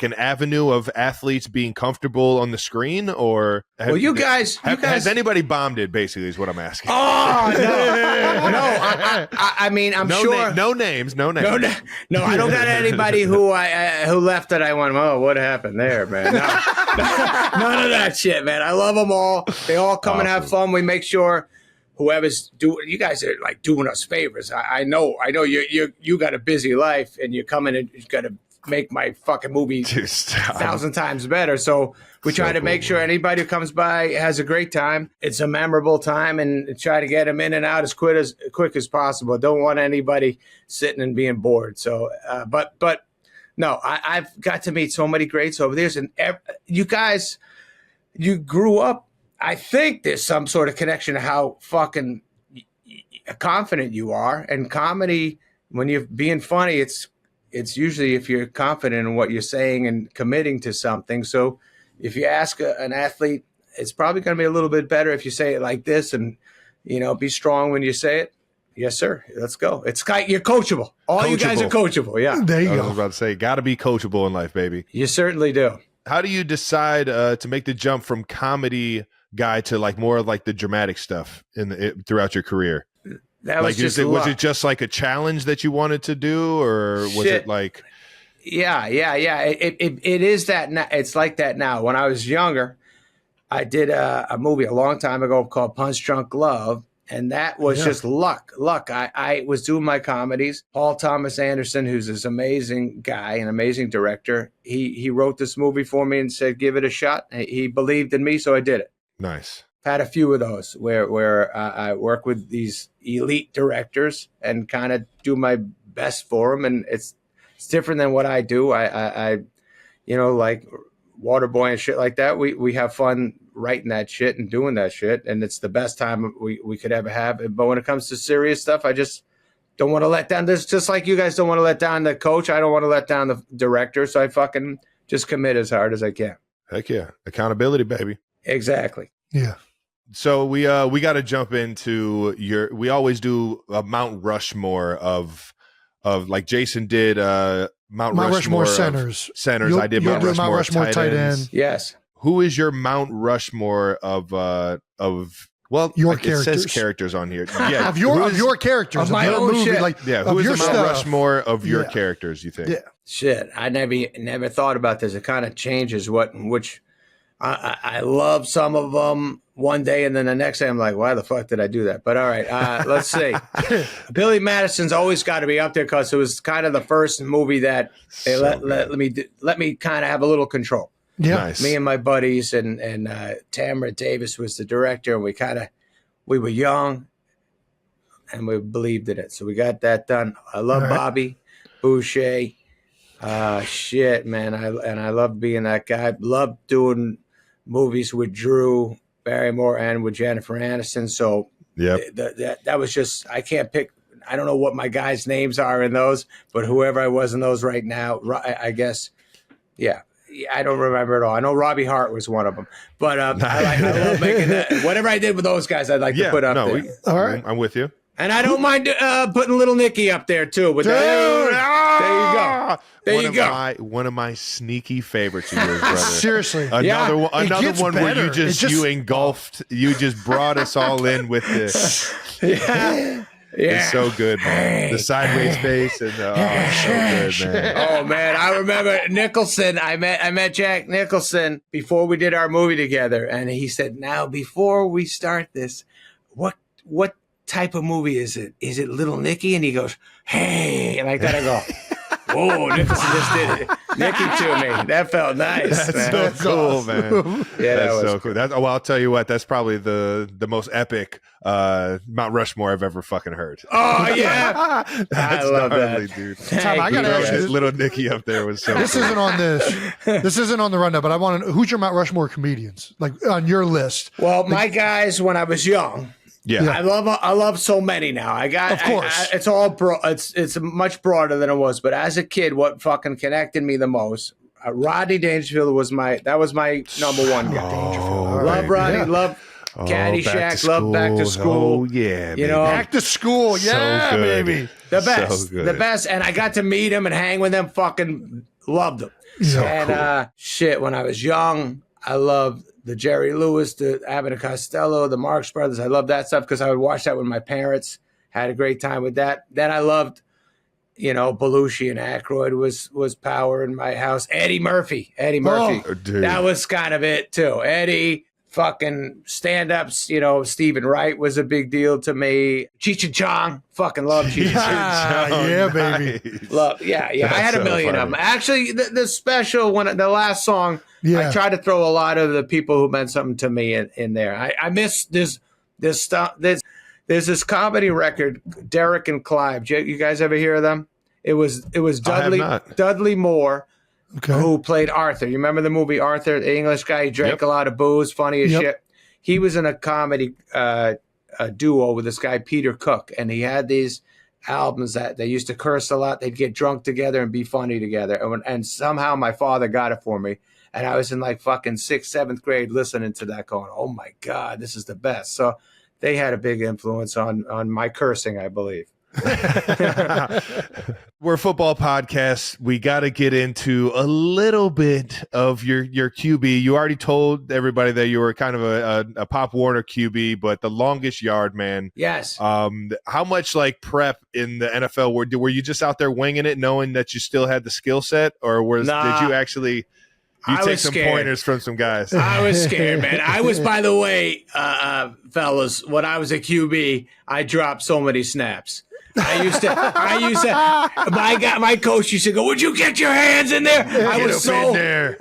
an avenue of athletes being comfortable on the screen, or has anybody bombed it? Basically, is what I'm asking. Oh no! I mean, I'm sure. No names. No, I don't got anybody who left that I went, oh, what happened there, man? No. None of that shit, man. I love them all. They all come and have fun. We make sure whoever's doing, you guys are like doing us favors. I know you got a busy life and you're coming and you got to make my fucking movie 1,000 times better. So we try to make sure anybody who comes by has a great time. It's a memorable time, and try to get them in and out as quick as possible. Don't want anybody sitting and being bored. So, but no, I've got to meet so many greats over there. And you guys, you grew up. I think there's some sort of connection to how fucking confident you are. And comedy, when you're being funny, it's usually if you're confident in what you're saying and committing to something. So if you ask an athlete, it's probably going to be a little bit better if you say it like this and, be strong when you say it. Yes, sir. Let's go. It's you're coachable. You guys are coachable. Yeah. There you I go. was about to say, got to be coachable in life, baby. You certainly do. How do you decide to make the jump from comedy guy to like more of like the dramatic stuff throughout your career? That was like, was it just like a challenge that you wanted to do, or was it like? Yeah. It is that. It's like that now. When I was younger, I did a movie a long time ago called Punch Drunk Love, and that was just luck. I was doing my comedies. Paul Thomas Anderson, who's this amazing guy, an amazing director, he wrote this movie for me and said, give it a shot. He believed in me, so I did it. Nice. Had a few of those where I work with these elite directors and kind of do my best for them, and it's different than what I do. I like Waterboy and shit like that. We have fun writing that shit and doing that shit, and it's the best time we could ever have. But when it comes to serious stuff, I just don't want to let down this. Just like you guys don't want to let down the coach, I don't want to let down the director. So I fucking just commit as hard as I can. Heck yeah, accountability, baby. Exactly. Yeah. So we got to jump into we always do a Mount Rushmore of like Jason did Mount Rushmore centers. I did Mount Rushmore tight ends. Yes. Who is your Mount Rushmore of your it characters? Says characters on here. Yeah, of your characters, of my own movie, shit. Who is your the Mount stuff. Rushmore of your characters? You think? Yeah. Shit, I never thought about this. It kind of changes which I love some of them one day, and then the next day I'm like, why the fuck did I do that? But all right, let's see. Billy Madison's always got to be up there because it was kind of the first movie that they let me kind of have a little control. Yeah, nice. Me and my buddies and Tamara Davis was the director, and we were young and we believed in it, so we got that done. I love Bobby Boucher. Shit, man, I love being that guy. Love doing movies with Drew Barrymore and with Jennifer Aniston. So that was just, I can't pick. I don't know what my guys' names are in those, but whoever I was in those right now, I guess, yeah. I don't remember it all. I know Robbie Hart was one of them, but I love making that. Whatever I did with those guys, I'd like to put up there. All right, I'm with you. And I don't mind putting Little Nicky up there too. With there you go. There you go. One of my sneaky favorites of yours, brother. Seriously, another one where better. you engulfed. You just brought us all in with this. Yeah. It's so good, man. The sideways face and so good, man. Oh man, I remember Nicholson. I met Jack Nicholson before we did our movie together, and he said, "Now, before we start this, what type of movie is it? Is it Little Nicky?" And he goes, "Hey," and like that. I go, "Whoa, Nicholson just did it. Nicky to me. That felt nice." That's so cool, man. Yeah, that's so cool. I'll tell you what. That's probably the most epic Mount Rushmore I've ever fucking heard. Oh yeah, I love gnarly, that, dude. Tom, I gotta ask you, Little Nicky up there was so. This cool. isn't on this. This isn't on the rundown, but I want to. Who's your Mount Rushmore comedians? Like on your list? Well, my guys when I was young. Yeah. I love so many now. Of course. It's all it's much broader than it was. But as a kid, what fucking connected me the most? Rodney Dangerfield was my number one guy. Love Rodney. Yeah. Love Caddyshack. Love Back to School. Oh yeah, you know, Back to School. Yeah, so good. baby. The best. So good. The best. And I got to meet him and hang with him. Fucking loved him. So And shit, when I was young, I loved the Jerry Lewis, the Abbott and Costello, the Marx Brothers. I loved that stuff because I would watch that with my parents. Had a great time with that. Then I loved, Belushi and Aykroyd was power in my house. Eddie Murphy. Oh, dude. That was kind of it too. Eddie, fucking stand-ups. Stephen Wright was a big deal to me. Cheech and Chong. Fucking love Cheech and Chong. Yeah, baby. Love, yeah. I had a million of them. Actually, the special one, the last song, I tried to throw a lot of the people who meant something to me in there. I miss this stuff. There's this comedy record, Derek and Clive. You guys ever hear of them? It was Dudley Moore, who played Arthur. You remember the movie Arthur, the English guy? He drank a lot of booze, funny as shit. He was in a comedy duo with this guy Peter Cook, and he had these albums that they used to curse a lot. They'd get drunk together and be funny together. And somehow my father got it for me. And I was in like fucking 6th, 7th grade listening to that going, oh my God, this is the best. So they had a big influence on my cursing, I believe. We're a football podcast. We got to get into a little bit of your QB. You already told everybody that you were kind of a Pop Warner QB, but the longest yard man. Yes. How much like prep in the NFL were you just out there winging it, knowing that you still had the skill set, or did you actually? You take some pointers from some guys. I was scared, man. I was, by the way, fellas, when I was a QB, I dropped so many snaps. I used to, my coach used to go, would you get your hands in there?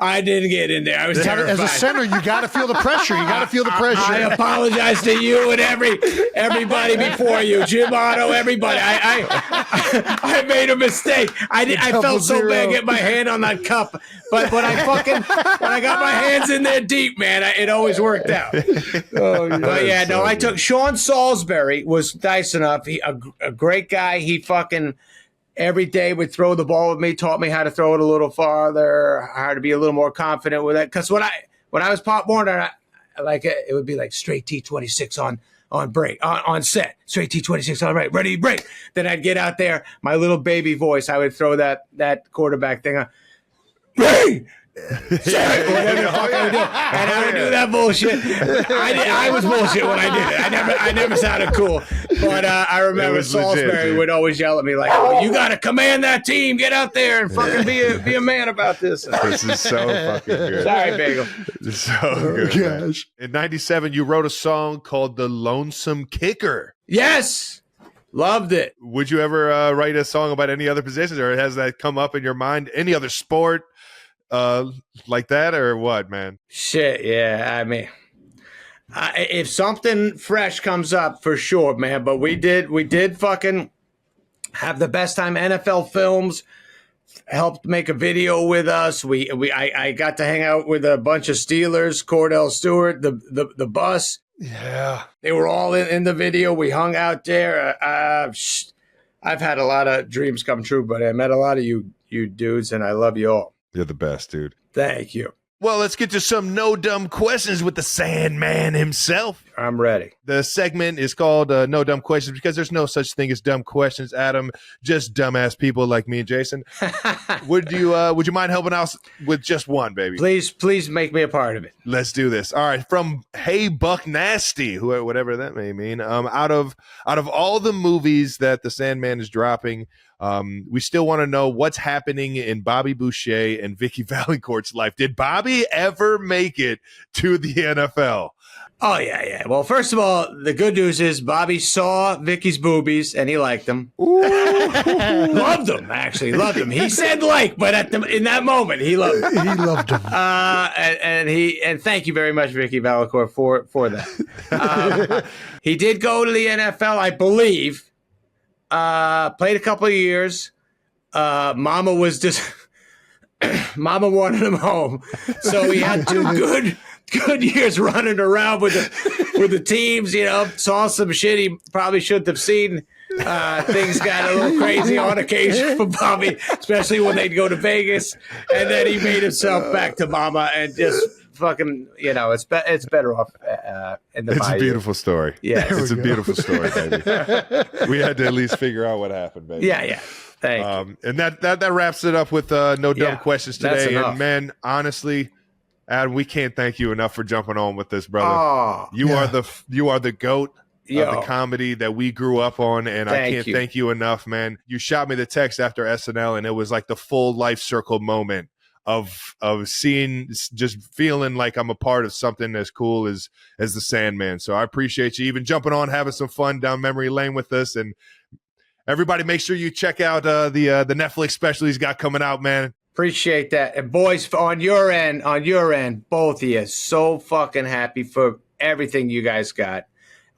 I didn't get in there. I was terrified. As a center, you got to feel the pressure. You got to feel the pressure. I apologize to you and everybody before you, Jim Otto, everybody. I made a mistake. I felt so bad getting my hand on that cup, but when I got my hands in there deep, man, it always worked out. But yeah, no, I took Sean Salisbury was nice enough. He a great guy. He fucking every day would throw the ball with me, taught me how to throw it a little farther, how to be a little more confident with it. Because when I was Pop Warner, it would be like straight T26 on break, on set, straight T26 on right, ready, break. Then I'd get out there, my little baby voice, I would throw that quarterback thing on. Ready! Whatever the fuck I would do. And I would do that bullshit. I was bullshit when I did it. I never sounded cool. But I remember Salisbury would always yell at me like, "Oh, you got to command that team. Get out there and fucking be a man about this." This is so fucking good. Sorry, Bagel. So good. Gosh. In '97, you wrote a song called "The Lonesome Kicker." Yes. Loved it. Would you ever write a song about any other positions, or has that come up in your mind? Any other sport? Like that or what, man? Shit, yeah. I mean, if something fresh comes up, for sure, man. But we did fucking have the best time. NFL Films helped make a video with us. I got to hang out with a bunch of Steelers, Cordell Stewart, the bus. Yeah, they were all in the video. We hung out there. I've had a lot of dreams come true, but I met a lot of you dudes, and I love you all. You're the best, dude. Thank you. Well, let's get to some no dumb questions with the Sandman himself. I'm ready. The segment is called No Dumb Questions because there's no such thing as dumb questions, Adam. Just dumbass people like me and Jason. Would you mind helping us with just one, baby? Please make me a part of it. Let's do this. All right, from Hey Buck Nasty, whatever that may mean. Out of all the movies that the Sandman is dropping, we still want to know what's happening in Bobby Boucher and Vicky Valancourt's life. Did Bobby ever make it to the NFL? Oh, yeah. Well, first of all, the good news is Bobby saw Vicky's boobies and he liked them. Loved them, actually. Loved them. He said but in that moment, he loved them. He loved them. And thank you very much, Vicky Valancourt, for that. He did go to the NFL, I believe. Played a couple of years. Mama wanted him home, so he had two good years running around with the teams. Saw some shit he probably shouldn't have seen. Things got a little crazy on occasion for Bobby, especially when they'd go to Vegas, and then he made himself back to Mama and just. Fucking, it's better off in the. It's bayou. A beautiful story. Yeah, it's a beautiful story, baby. We had to at least figure out what happened, baby. Yeah. Thank you. And that wraps it up with no dumb questions today. And man, honestly, Adam, we can't thank you enough for jumping on with this, brother. Oh, you are the GOAT of the comedy that we grew up on, and I can't thank you enough, man. You shot me the text after SNL, and it was like the full life circle moment of seeing, just feeling like I'm a part of something as cool as the Sandman. So I appreciate you even jumping on, having some fun down memory lane with us. And everybody, make sure you check out the Netflix special he's got coming out, man. Appreciate that. And boys, on your end, both of you, so fucking happy for everything you guys got.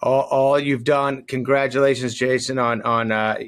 All you've done. Congratulations, Jason, on I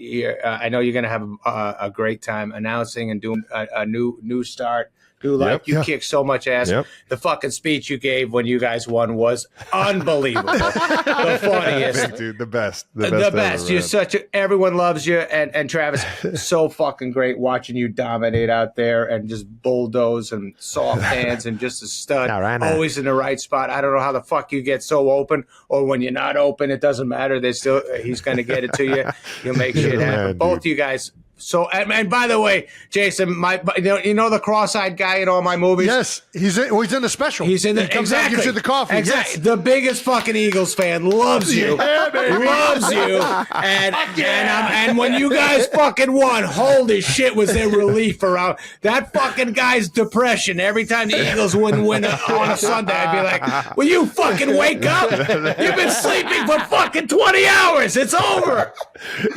know you're going to have a great time announcing and doing a new start Dude, like, you Yeah. kicked so much ass. Yep. The fucking speech you gave when you guys won was unbelievable. The funniest. Dude, the best. The ever, best. You're man. such a, everyone loves you. And Travis, so fucking great watching you dominate out there and just bulldoze and soft hands and just a stud. All right, now. Always in the right spot. I don't know how the fuck you get so open, or when you're not open, it doesn't matter. He's going to get it to you. You'll make shit Yeah, happen. man, Both dude. you guys. So, and by the way, Jason, you know the cross-eyed guy in all my movies? Yes, he's in the special. He's in the He comes out and gives you the coffee. Exactly. Yes. The biggest fucking Eagles fan loves you. Yeah, baby. Loves you. And when you guys fucking won, holy shit, was there relief around that fucking guy's depression. Every time the Eagles wouldn't win on a Sunday, I'd be like, will you fucking wake up? You've been sleeping for fucking 20 hours. It's over.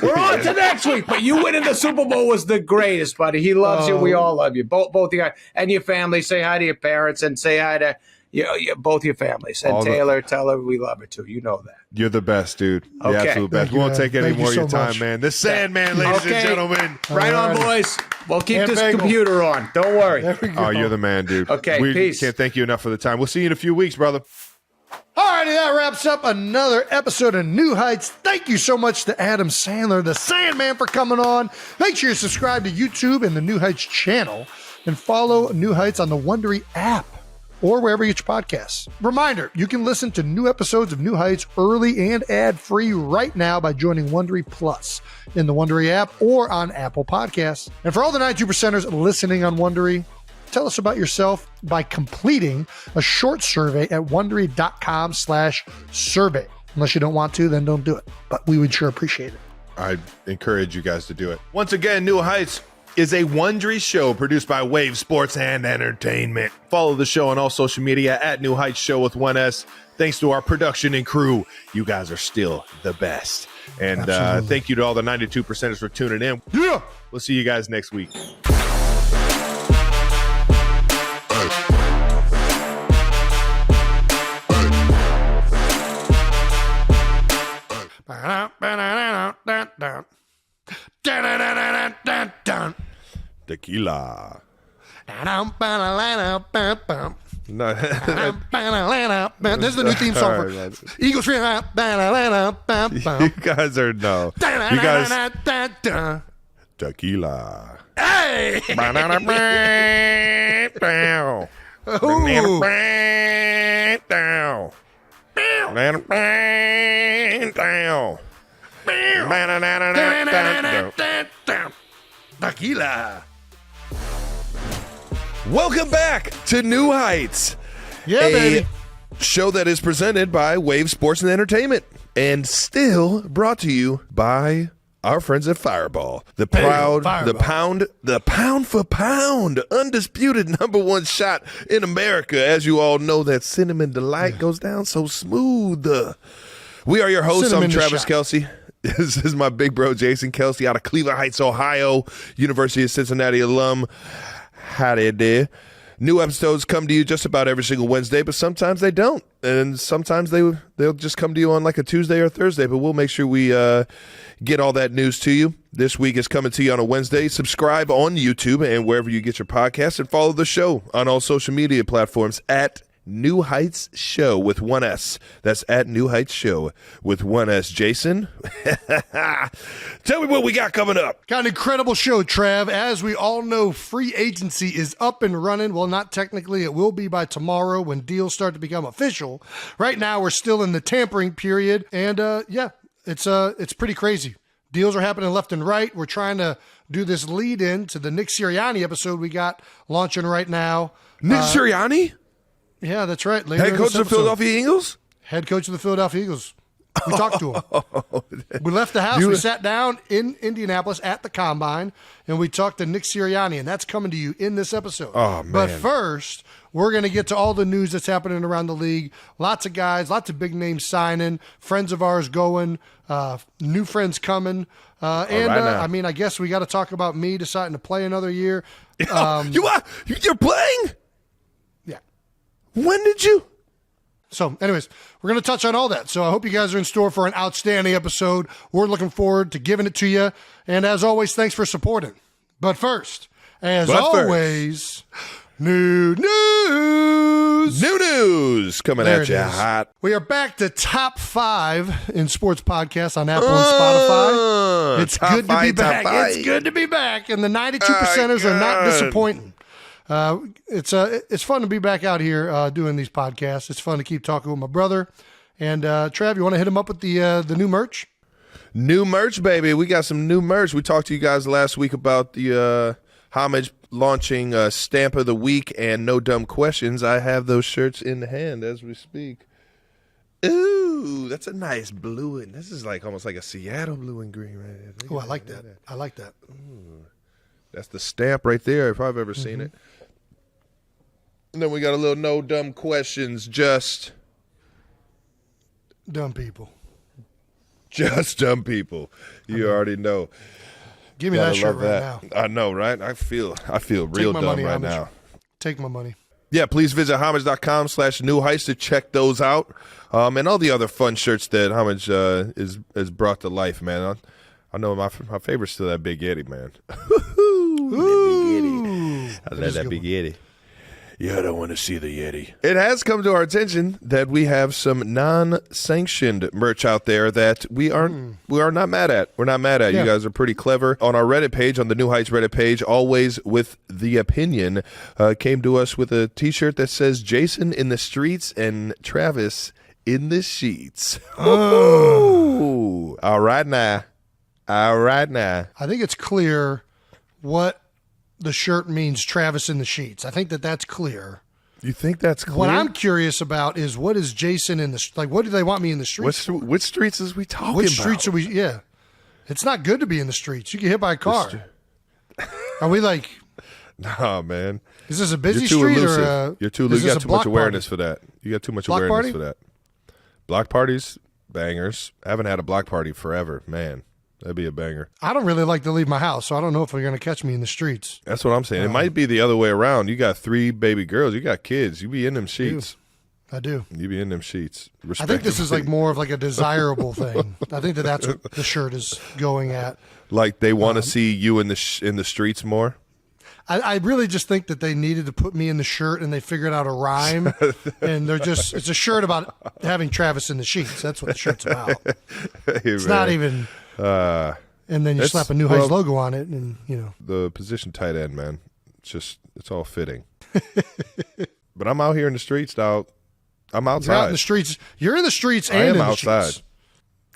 We're on to next week. But you winning the Super Bowl was the greatest, buddy. He loves you. We all love you. Both you guys and your family. Say hi to your parents and say hi to both your families. And Taylor, tell her we love her too. You know that. You're the best, dude. The Okay. absolute best. Thank We you, won't man. take any Thank you more of so your time, much. man. The Sandman, ladies and gentlemen. Right on, Alrighty. boys. We'll keep And this bagel. computer on. Don't worry. There we go. Oh, you're the man, dude. Okay, we peace. can't thank you enough for the time. We'll see you in a few weeks, brother. Alrighty, that wraps up another episode of New Heights. Thank you so much to Adam Sandler, the Sandman, for coming on. Make sure you subscribe to YouTube and the New Heights channel, and follow New Heights on the Wondery app or wherever you get your podcasts. Reminder, you can listen to new episodes of New Heights early and ad-free right now by joining Wondery Plus in the Wondery app or on Apple Podcasts. And for all the 92%ers listening on Wondery, tell us about yourself by completing a short survey at Wondery.com/survey. Unless you don't want to, then don't do it. But we would sure appreciate it. I encourage you guys to do it. Once again, New Heights is a Wondery show produced by Wave Sports and Entertainment. Follow the show on all social media at New Heights Show with 1S. Thanks to our production and crew. You guys are still the best. And thank you to all the 92%ers for tuning in. Yeah. We'll see you guys next week. Tequila. No. There's the new theme song All for right, Eagles. you guys are no. You guys. Tequila. Hey! Tequila. Welcome back to New Heights. Yeah, baby. Show that is presented by Wave Sports and Entertainment and still brought to you by our friends at Fireball. The pound for pound, undisputed #1 shot in America. As you all know, that cinnamon delight goes down so smooth. We are your hosts. Cinnamon I'm Travis shot. Kelce. This is my big bro, Jason Kelce, out of Cleveland Heights, Ohio, University of Cincinnati alum. Howdy there. New episodes come to you just about every single Wednesday, but sometimes they don't. And sometimes they'll just come to you on like a Tuesday or Thursday, but we'll make sure we get all that news to you. This week is coming to you on a Wednesday. Subscribe on YouTube and wherever you get your podcasts, and follow the show on all social media platforms at New Heights Show with 1S. That's at New Heights Show with 1S. Jason, tell me what we got coming up. Got an incredible show, Trav. As we all know, free agency is up and running. Well, not technically. It will be by tomorrow when deals start to become official. Right now, we're still in the tampering period. And it's pretty crazy. Deals are happening left and right. We're trying to do this lead in to the Nick Sirianni episode we got launching right now. Nick Sirianni, Yeah, that's right. Later head in coach this of the episode. Philadelphia Eagles? Head coach of the Philadelphia Eagles. We talked to him. We left the house. We sat down in Indianapolis at the Combine, and we talked to Nick Sirianni, and that's coming to you in this episode. Oh, man. But first, we're going to get to all the news that's happening around the league. Lots of guys, lots of big names signing, friends of ours going, new friends coming. now. I mean, I guess we got to talk about me deciding to play another year. You're playing? Yeah. When did you? So, anyways, we're going to touch on all that. So I hope you guys are in store for an outstanding episode. We're looking forward to giving it to you. And as always, thanks for supporting. But first, as always, New news. New news coming There at it you is. hot. We are back to top 5 in sports podcasts on Apple and Spotify. It's top good to be five, top back. five. It's good to be back, and the 92%ers are not God. disappointing. It's fun to be back out here doing these podcasts. It's fun to keep talking with my brother. And Trav, you want to hit him up with the new merch? New merch, baby. We got some new merch. We talked to you guys last week about the Homage launching Stamp of the Week and No Dumb Questions. I have those shirts in hand as we speak. Ooh, that's a nice blue. And this is like almost like a Seattle blue and green right here. Oh, I like that. I like that. That's the stamp right there if I've ever seen it. And then we got a little No Dumb Questions, just Dumb people. dumb people. You already know. Give me Gotta that shirt love right that. now. I know, right? I feel real my dumb money, right Homage. now. Take my money. Yeah, please visit homage.com/new heights to check those out. And all the other fun shirts that Homage is brought to life, man. I know my favorite's still that Big Eddie, man. That Big Eddie. I love that Big Eddie. Yeah, I don't want to see the Yeti. It has come to our attention that we have some non-sanctioned merch out there that we are not mad at. We're not mad at. Yeah. You guys are pretty clever. On our Reddit page, on the New Heights Reddit page, always with the opinion, came to us with a T-shirt that says Jason in the streets and Travis in the sheets. Oh, all right now. All right now. I think it's clear what the shirt means, Travis in the sheets. I think that's clear. You think that's clear? What I'm curious about is what is Jason in the like? What do they want me in the streets? Which streets is we talking Which about? streets are we? Yeah, it's not good to be in the streets. You get hit by a car. Are we like? Nah, man. Is this a busy You're too street elusive. or You're too is elusive. You this got a too much block awareness party? for that. You got too much Block awareness party? for that. Block parties, bangers. I haven't had a block party forever. Man, that'd be a banger. I don't really like to leave my house, so I don't know if they're going to catch me in the streets. That's what I'm saying. It might be the other way around. You got 3 baby girls. You got kids. You be in them sheets. I do. You be in them sheets. I think this is like more of like a desirable thing. I think that's what the shirt is going at. like they want to see you in the in the streets more. I really just think that they needed to put me in the shirt and they figured out a rhyme. And it's a shirt about having Travis in the sheets. That's what the shirt's about. Hey, It's man. not even. And then you it's- slap a New Heights well- logo on it and, The position tight end, man. It's all fitting. But I'm out here in the streets, dog. I'm you're out outside. in the streets. You're in the streets I and am in the outside. sheets.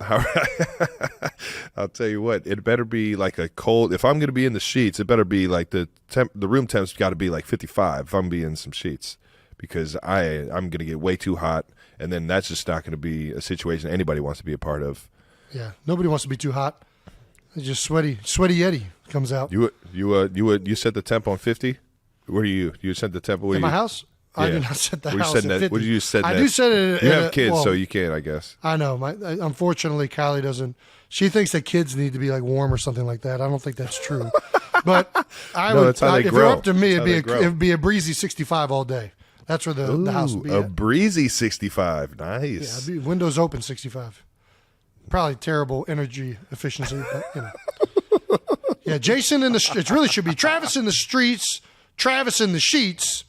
All right. I'll tell you what, it better be like a cold. If I'm going to be in the sheets, it better be like the room temp's got to be like 55 if I'm being in some sheets, because I'm going to get way too hot, and then that's just not going to be a situation anybody wants to be a part of. Yeah. Nobody wants to be too hot. It's just sweaty Yeti comes out. You set the temp on 50? Where do you set the temp? In my house? I did not set the Where you house setting at that- 50. What did you set? I that? do set it. You at have kids, well, so you can, I guess. I know. Unfortunately, Kylie doesn't. She thinks that kids need to be like warm or something like that. I don't think that's true. But that's how they if it grow. were up to me, That's how they grow. it'd be a breezy 65 all day. That's where the house would be. A At. breezy 65. Yeah, Nice. it'd be windows open 65. Probably terrible energy efficiency, but Yeah, Jason in the. It really should be Travis in the streets, Travis in the sheets,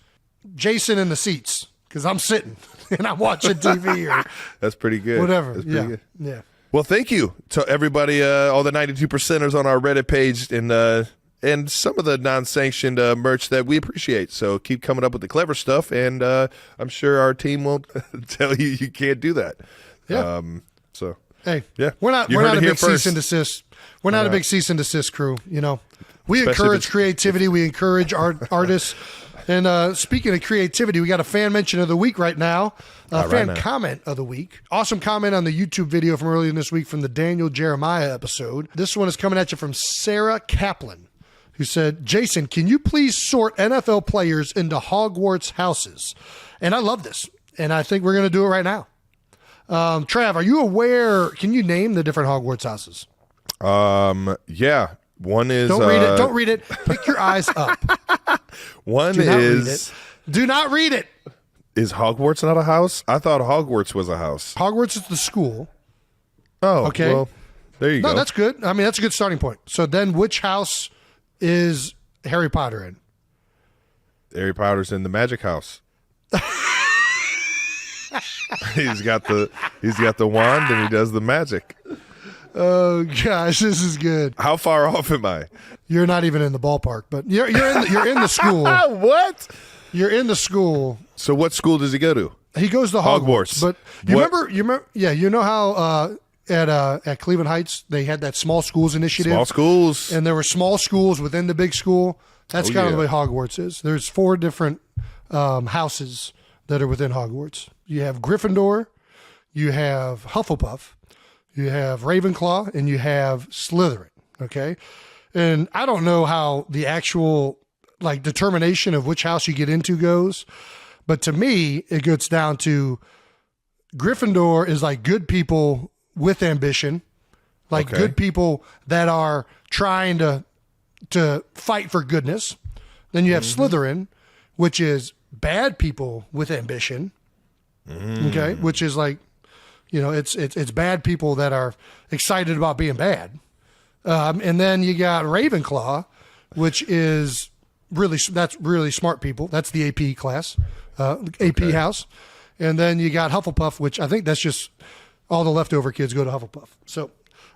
Jason in the seats. Because I'm sitting and I'm watching TV or That's pretty good. whatever. That's pretty Yeah, good. yeah. Well, thank you to everybody, all the 92%ers on our Reddit page and some of the non-sanctioned merch that we appreciate. So keep coming up with the clever stuff, and I'm sure our team won't tell you can't do that. Yeah. So Hey, yeah, we're not You we're heard not it a here big first. cease and desist. We're not a big cease and desist crew. We Especially if encourage it's- creativity. We encourage artists. And speaking of creativity, we got a fan mention of the week right now. Fan comment of the week. Awesome comment on the YouTube video from earlier this week from the Daniel Jeremiah episode. This one is coming at you from Sarah Kaplan, who said, Jason, can you please sort NFL players into Hogwarts houses? And I love this. And I think we're going to do it right now. Trav, are you aware? Can you name the different Hogwarts houses? Yeah. One is Don't read it. Don't read it. Pick your eyes up. One Do not read is it. Do not read it. Is Hogwarts not a house? I thought Hogwarts was a house. Hogwarts is the school. Oh, Okay. Well, there you No, go. that's good. I mean, that's a good starting point. So then which house is Harry Potter in? Harry Potter's in the magic house. He's got the wand and he does the magic. Oh gosh, this is good. How far off am I? You're not even in the ballpark, but you're in the school. What? You're in the school. So what school does he go to? He goes to Hogwarts. But you remember? Yeah, you know how at Cleveland Heights they had that small schools initiative. Small schools, and there were small schools within the big school. That's kind of the way yeah. Hogwarts is. There's 4 different houses that are within Hogwarts. You have Gryffindor, you have Hufflepuff, you have Ravenclaw, and you have Slytherin. Okay, and I don't know how the actual determination of which house you get into goes, but to me it gets down to Gryffindor is like good people with ambition, good people that are trying to fight for goodness. Then you have Slytherin, which is bad people with ambition. Okay, which is it's bad people that are excited about being bad. And then you got Ravenclaw, which is that's really smart people. That's the AP class, AP house. And then you got Hufflepuff, which I think that's just all the leftover kids go to Hufflepuff. So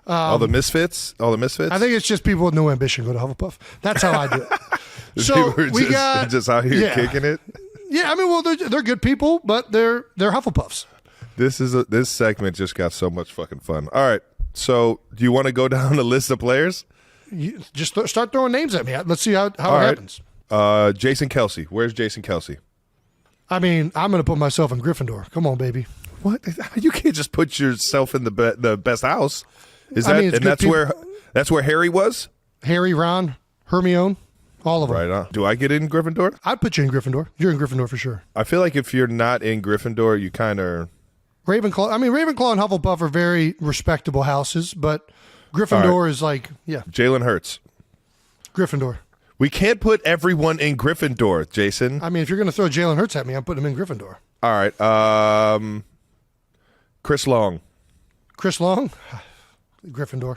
all the misfits. I think it's just people with no ambition go to Hufflepuff. That's how I do it. So we got just out here kicking it. Yeah, I mean, well, they're good people, but they're Hufflepuffs. This segment just got so much fucking fun. All right, so do you want to go down the list of players? You just start throwing names at me. Let's see how it happens. Jason Kelce. Where's Jason Kelce? I mean, I'm going to put myself in Gryffindor. Come on, baby. What? You can't just put yourself in the best house. That's where Harry was? Harry, Ron, Hermione, all of them. Right on. Do I get in Gryffindor? I'd put you in Gryffindor. You're in Gryffindor for sure. I feel like if you're not in Gryffindor, you kind of... Ravenclaw. I mean, Ravenclaw and Hufflepuff are very respectable houses, but Gryffindor is Jalen Hurts. Gryffindor. We can't put everyone in Gryffindor, Jason. I mean, if you're going to throw Jalen Hurts at me, I'm putting him in Gryffindor. All right. Chris Long. Chris Long? Gryffindor.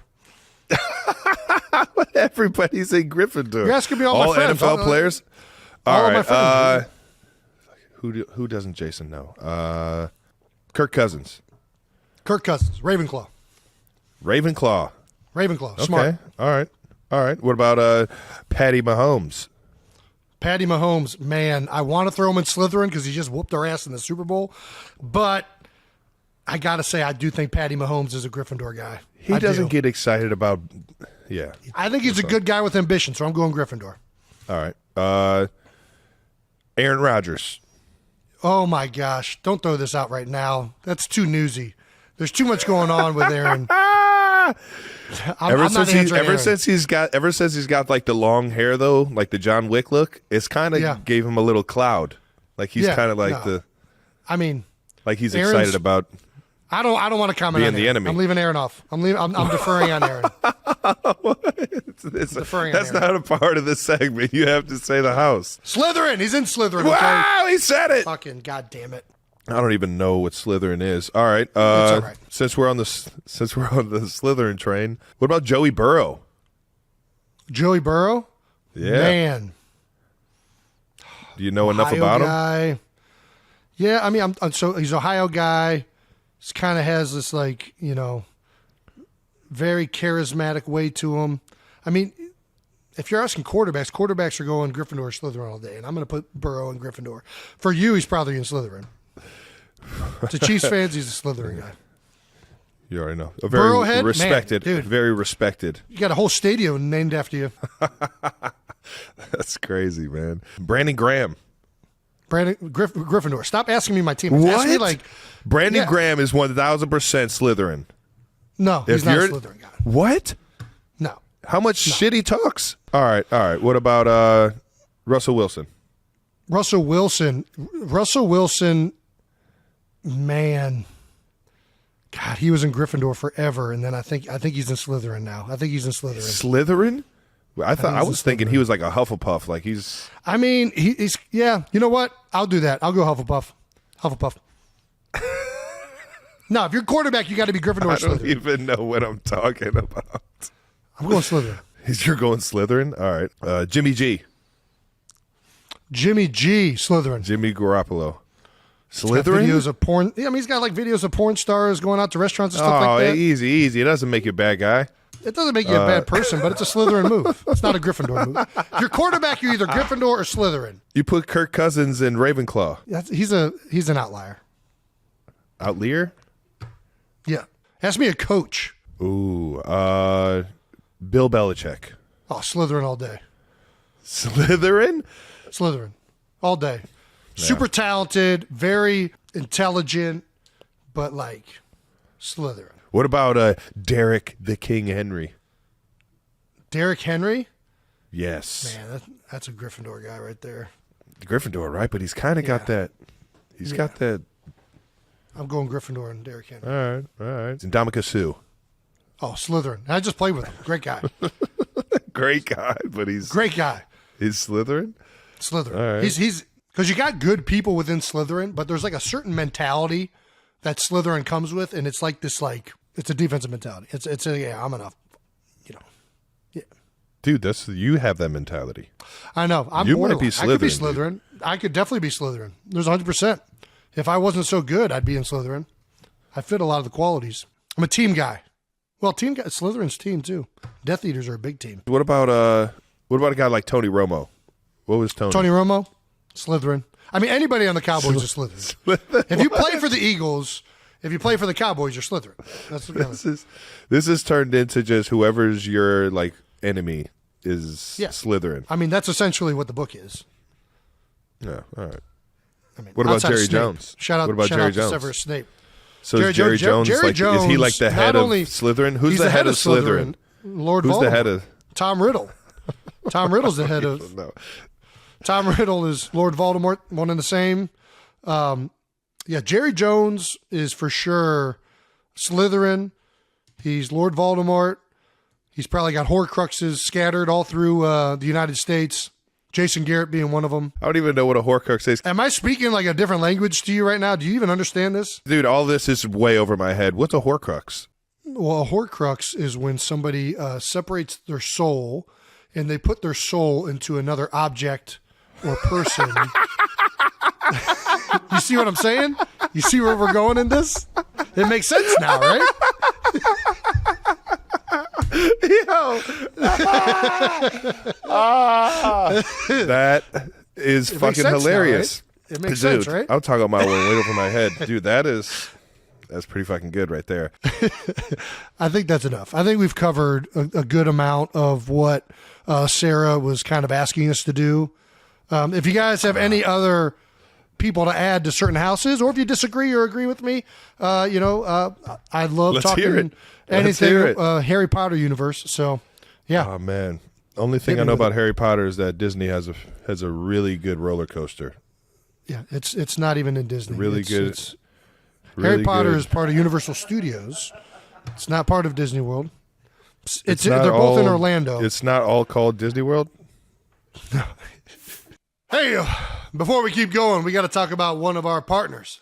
Everybody's in Gryffindor. You're asking me all my friends. NFL players? All of my friends. Who doesn't Jason know? Kirk Cousins. Kirk Cousins. Ravenclaw. Ravenclaw. Smart. Okay. All right. What about Patty Mahomes? Patty Mahomes, man, I want to throw him in Slytherin because he just whooped our ass in the Super Bowl. But I got to say, I do think Patty Mahomes is a Gryffindor guy. He doesn't get excited about, yeah. I think he's a good guy with ambition, so I'm going Gryffindor. All right. Aaron Rodgers. Oh, my gosh. Don't throw this out right now. That's too newsy. There's too much going on with Aaron. Ever since he's got like the long hair though, like the John Wick look, it's kind of gave him a little cloud. Like he's kind of like like he's Aaron's excited about. I don't want to comment being on the Aaron. enemy. I'm leaving Aaron off. I'm deferring on Aaron. That's not a part of the segment. You have to say the house. Slytherin. He's in Slytherin. Wow, okay? he said it. Fucking goddamn it. I don't even know what Slytherin is. All right. All right. Since we're on the Slytherin train, what about Joey Burrow? Joey Burrow? Yeah. Man. Do you know enough Ohio about guy. him? Yeah, I mean, so he's an Ohio guy. He kind of has this very charismatic way to him. I mean, if you're asking quarterbacks are going Gryffindor or Slytherin all day, and I'm going to put Burrow in Gryffindor. For you, he's probably in Slytherin. To Chiefs fans, he's a Slytherin guy. You already know. A very Burrowhead? respected, Man, dude. Very respected. You got a whole stadium named after you. That's crazy, man. Brandon Graham. Gryffindor. Stop asking me my team. What? Ask me Brandon Graham is 1,000% Slytherin. No, he's not a Slytherin guy. What? No. How much shit he talks? All right. What about Russell Wilson? Russell Wilson, man, God, he was in Gryffindor forever, and then I think he's in Slytherin now. I think he's in Slytherin. Slytherin? I was thinking he was like a Hufflepuff. Like he's. I mean, he's yeah. You know what? I'll do that. I'll go Hufflepuff. No, if you're quarterback, you got to be Gryffindor or I don't Slytherin. even know what I'm talking about. I'm going Slytherin. You're going Slytherin? All right. Jimmy G. Jimmy G, Slytherin. Jimmy Garoppolo. He's got Slytherin? videos of porn. Yeah, I mean, he's got like videos of porn stars going out to restaurants and stuff Oh, like that. easy. It doesn't make you a bad guy. It doesn't make you a bad person, but it's a Slytherin move. It's not a Gryffindor move. If you're quarterback, you're either Gryffindor or Slytherin. You put Kirk Cousins in Ravenclaw. He's an outlier. Outlier? Yeah. Ask me a coach. Ooh, Bill Belichick. Oh, Slytherin all day. Slytherin? Slytherin all day. Yeah. Super talented, very intelligent, but like Slytherin. What about Derek the King Henry? Derrick Henry? Yes. Man, that's a Gryffindor guy right there. Gryffindor, right? But he's kind of got that. He's got that. I'm going Gryffindor and Derrick Henry. All right. Ndamukong Suh. Oh, Slytherin. I just played with him. Great guy. Great guy, but he's great guy. He's Slytherin? Slytherin. All right. He's because you got good people within Slytherin, but there's like a certain mentality that Slytherin comes with, and it's like this, like it's a defensive mentality. It's a I'm enough, yeah. Dude, you have that mentality. I know. You might be I could be Slytherin, Slytherin. I could definitely be Slytherin. There's 100%. If I wasn't so good, I'd be in Slytherin. I fit a lot of the qualities. I'm a team guy. Well, team guy. Slytherin's team too. Death Eaters are a big team. What about a guy like Tony Romo? What was Tony? Tony Romo, Slytherin. I mean, anybody on the Cowboys is Slytherin. If you play for the Eagles, if you play for the Cowboys, you're Slytherin. That's this is turned into just whoever's your like enemy is Slytherin. I mean, that's essentially what the book is. Yeah. All right. I mean, what about outside of Jerry Snape. Jones? Shout out, what about shout Jerry out Jones? to Severus Snape. So is Jerry Jones like? Is he like the head of Slytherin? Who's the head of Slytherin? Lord Who's Voldemort. the head of Tom Riddle? Tom Riddle's the head of. No. Tom Riddle is Lord Voldemort, one and the same. Jerry Jones is for sure Slytherin. He's Lord Voldemort. He's probably got Horcruxes scattered all through the United States. Jason Garrett being one of them. I don't even know what a Horcrux is. Am I speaking like a different language to you right now? Do you even understand this? Dude, all this is way over my head. What's a Horcrux? Well, a Horcrux is when somebody separates their soul and they put their soul into another object or person. You see what I'm saying? You see where we're going in this? It makes sense now, right? That is fucking hilarious. Now, right? It makes Dude, sense, right? I'm talking about one way over my head. Dude, that's pretty fucking good right there. I think that's enough. I think we've covered a good amount of what Sarah was kind of asking us to do. If you guys have any other people to add to certain houses, or if you disagree or agree with me, I'd love talking anything Harry Potter universe. So, yeah. Oh man, only thing I know about Harry Potter is that Disney has a really good roller coaster. Yeah, it's not even in Disney. Really good. Harry Potter is part of Universal Studios. It's not part of Disney World. They're both in Orlando. It's not all called Disney World? Hey, before we keep going, we got to talk about one of our partners,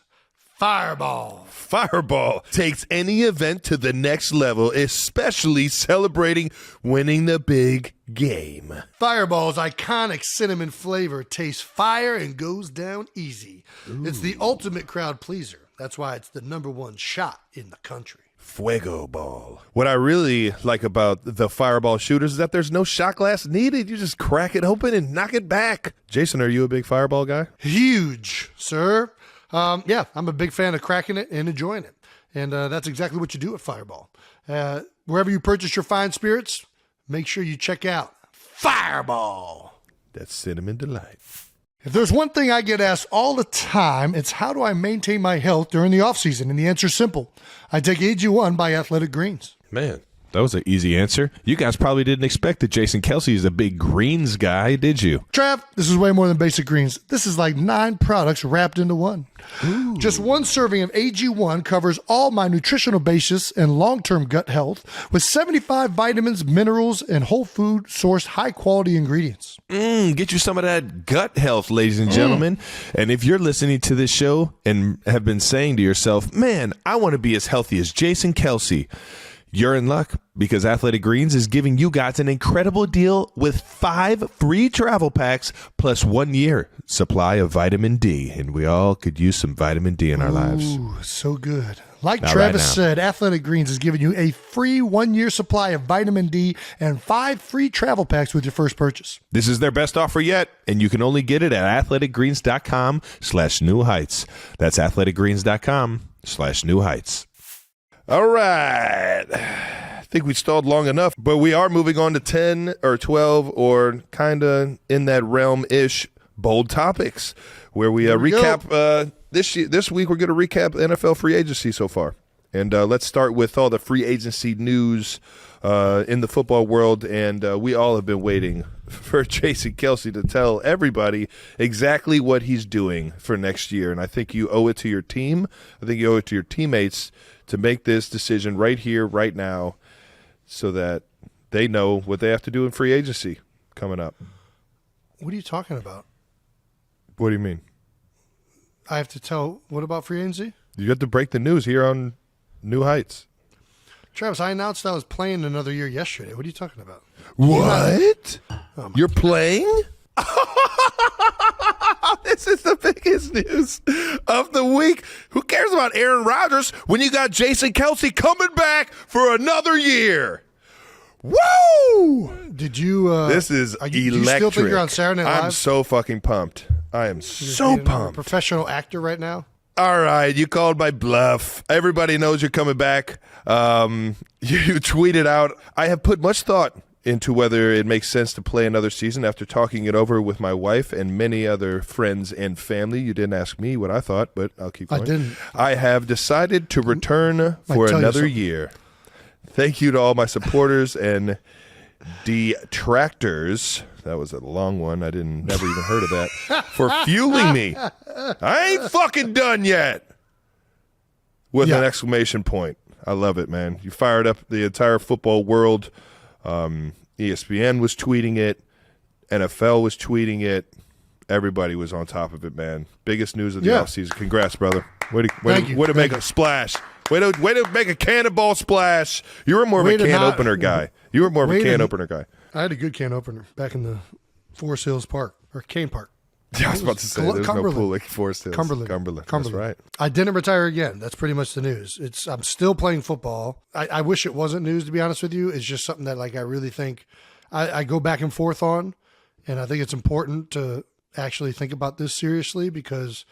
Fireball. Fireball takes any event to the next level, especially celebrating winning the big game. Fireball's iconic cinnamon flavor tastes fire and goes down easy. Ooh. It's the ultimate crowd pleaser. That's why it's the #1 shot in the country. Fuego Ball. What I really like about the Fireball shooters is that there's no shot glass needed. You just crack it open and knock it back. Jason, are you a big Fireball guy? Huge, sir. Yeah, I'm a big fan of cracking it and enjoying it. And that's exactly what you do at Fireball. Wherever you purchase your fine spirits, make sure you check out Fireball. That's cinnamon delight. If there's one thing I get asked all the time, it's how do I maintain my health during the off season? And the answer is simple. I take AG1 by Athletic Greens. Man, that was an easy answer. You guys probably didn't expect that Jason Kelce is a big greens guy, did you? Trav, this is way more than basic greens. This is like 9 products wrapped into one. Ooh. Just one serving of AG1 covers all my nutritional basis and long-term gut health with 75 vitamins, minerals, and whole food sourced high-quality ingredients. Get you some of that gut health, ladies and gentlemen. And if you're listening to this show and have been saying to yourself, man, I want to be as healthy as Jason Kelce, You're in luck because Athletic Greens is giving you guys an incredible deal with 5 free travel packs plus 1 year supply of vitamin D. And we all could use some vitamin D in our lives. Ooh, so good. Like Not Travis right now. said, Athletic Greens is giving you a free 1 year supply of vitamin D and 5 free travel packs with your first purchase. This is their best offer yet, and you can only get it at athleticgreens.com/new heights. That's athleticgreens.com/new heights. All right. I think we stalled long enough, but we are moving on to 10 or 12 or kind of in that realm-ish bold topics where we recap this week. We're going to recap NFL free agency so far. And let's start with all the free agency news in the football world. And we all have been waiting for Jason Kelce to tell everybody exactly what he's doing for next year. And I think you owe it to your team. I think you owe it to your teammates to make this decision right here, right now, so that they know what they have to do in free agency coming up. What are you talking about? What do you mean? I have to tell, what about free agency? You have to break the news here on New Heights. Travis, I announced I was playing another year yesterday. What are you talking about? What? You're playing? This is the biggest news of the week. Who cares about Aaron Rodgers when you got Jason Kelce coming back for another year? Woo! Did you? This is do electric. you still think you're on Saturday Night Live? I'm so fucking pumped. I am so You're a pumped. professional actor right now. All right, you called my bluff. Everybody knows you're coming back. You tweeted out, I have put much thought into whether it makes sense to play another season after talking it over with my wife and many other friends and family. You didn't ask me what I thought, but I'll keep going. I didn't. I have decided to return for tell you another something. year. Thank you to all my supporters and detractors. That was a long one. I never even heard of that. For fueling me. I ain't fucking done yet. With an exclamation point. I love it, man. You fired up the entire football world. ESPN was tweeting it. NFL was tweeting it. Everybody was on top of it, man. Biggest news of the offseason. Congrats, brother. Way to make a splash. Way to make a cannonball splash. You were more of a can opener guy. You were more of a can opener guy. I had a good can opener back in the Forest Hills Park, or Cane Park. Yeah, I was about to say, there's no pool like Forest Hills. Cumberland. That's right. I didn't retire again. That's pretty much the news. I'm still playing football. I wish it wasn't news, to be honest with you. It's just something that I really think I go back and forth on, and I think it's important to actually think about this seriously because,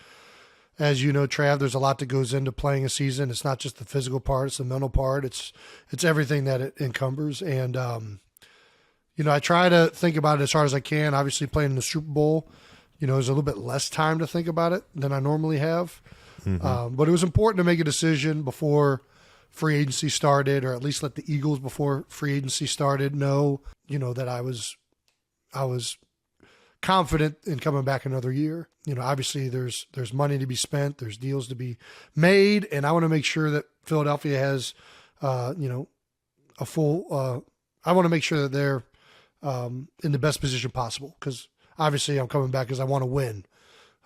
as you know, Trav, there's a lot that goes into playing a season. It's not just the physical part; it's the mental part. It's everything that it encumbers, and I try to think about it as hard as I can. Obviously, playing in the Super Bowl. There's a little bit less time to think about it than I normally have. Mm-hmm. But it was important to make a decision before free agency started, or at least let the Eagles before free agency started know, that I was confident in coming back another year. Obviously there's money to be spent, there's deals to be made, and I want to make sure that Philadelphia has, a full. I want to make sure that they're in the best position possible because. Obviously, I'm coming back because I want to win.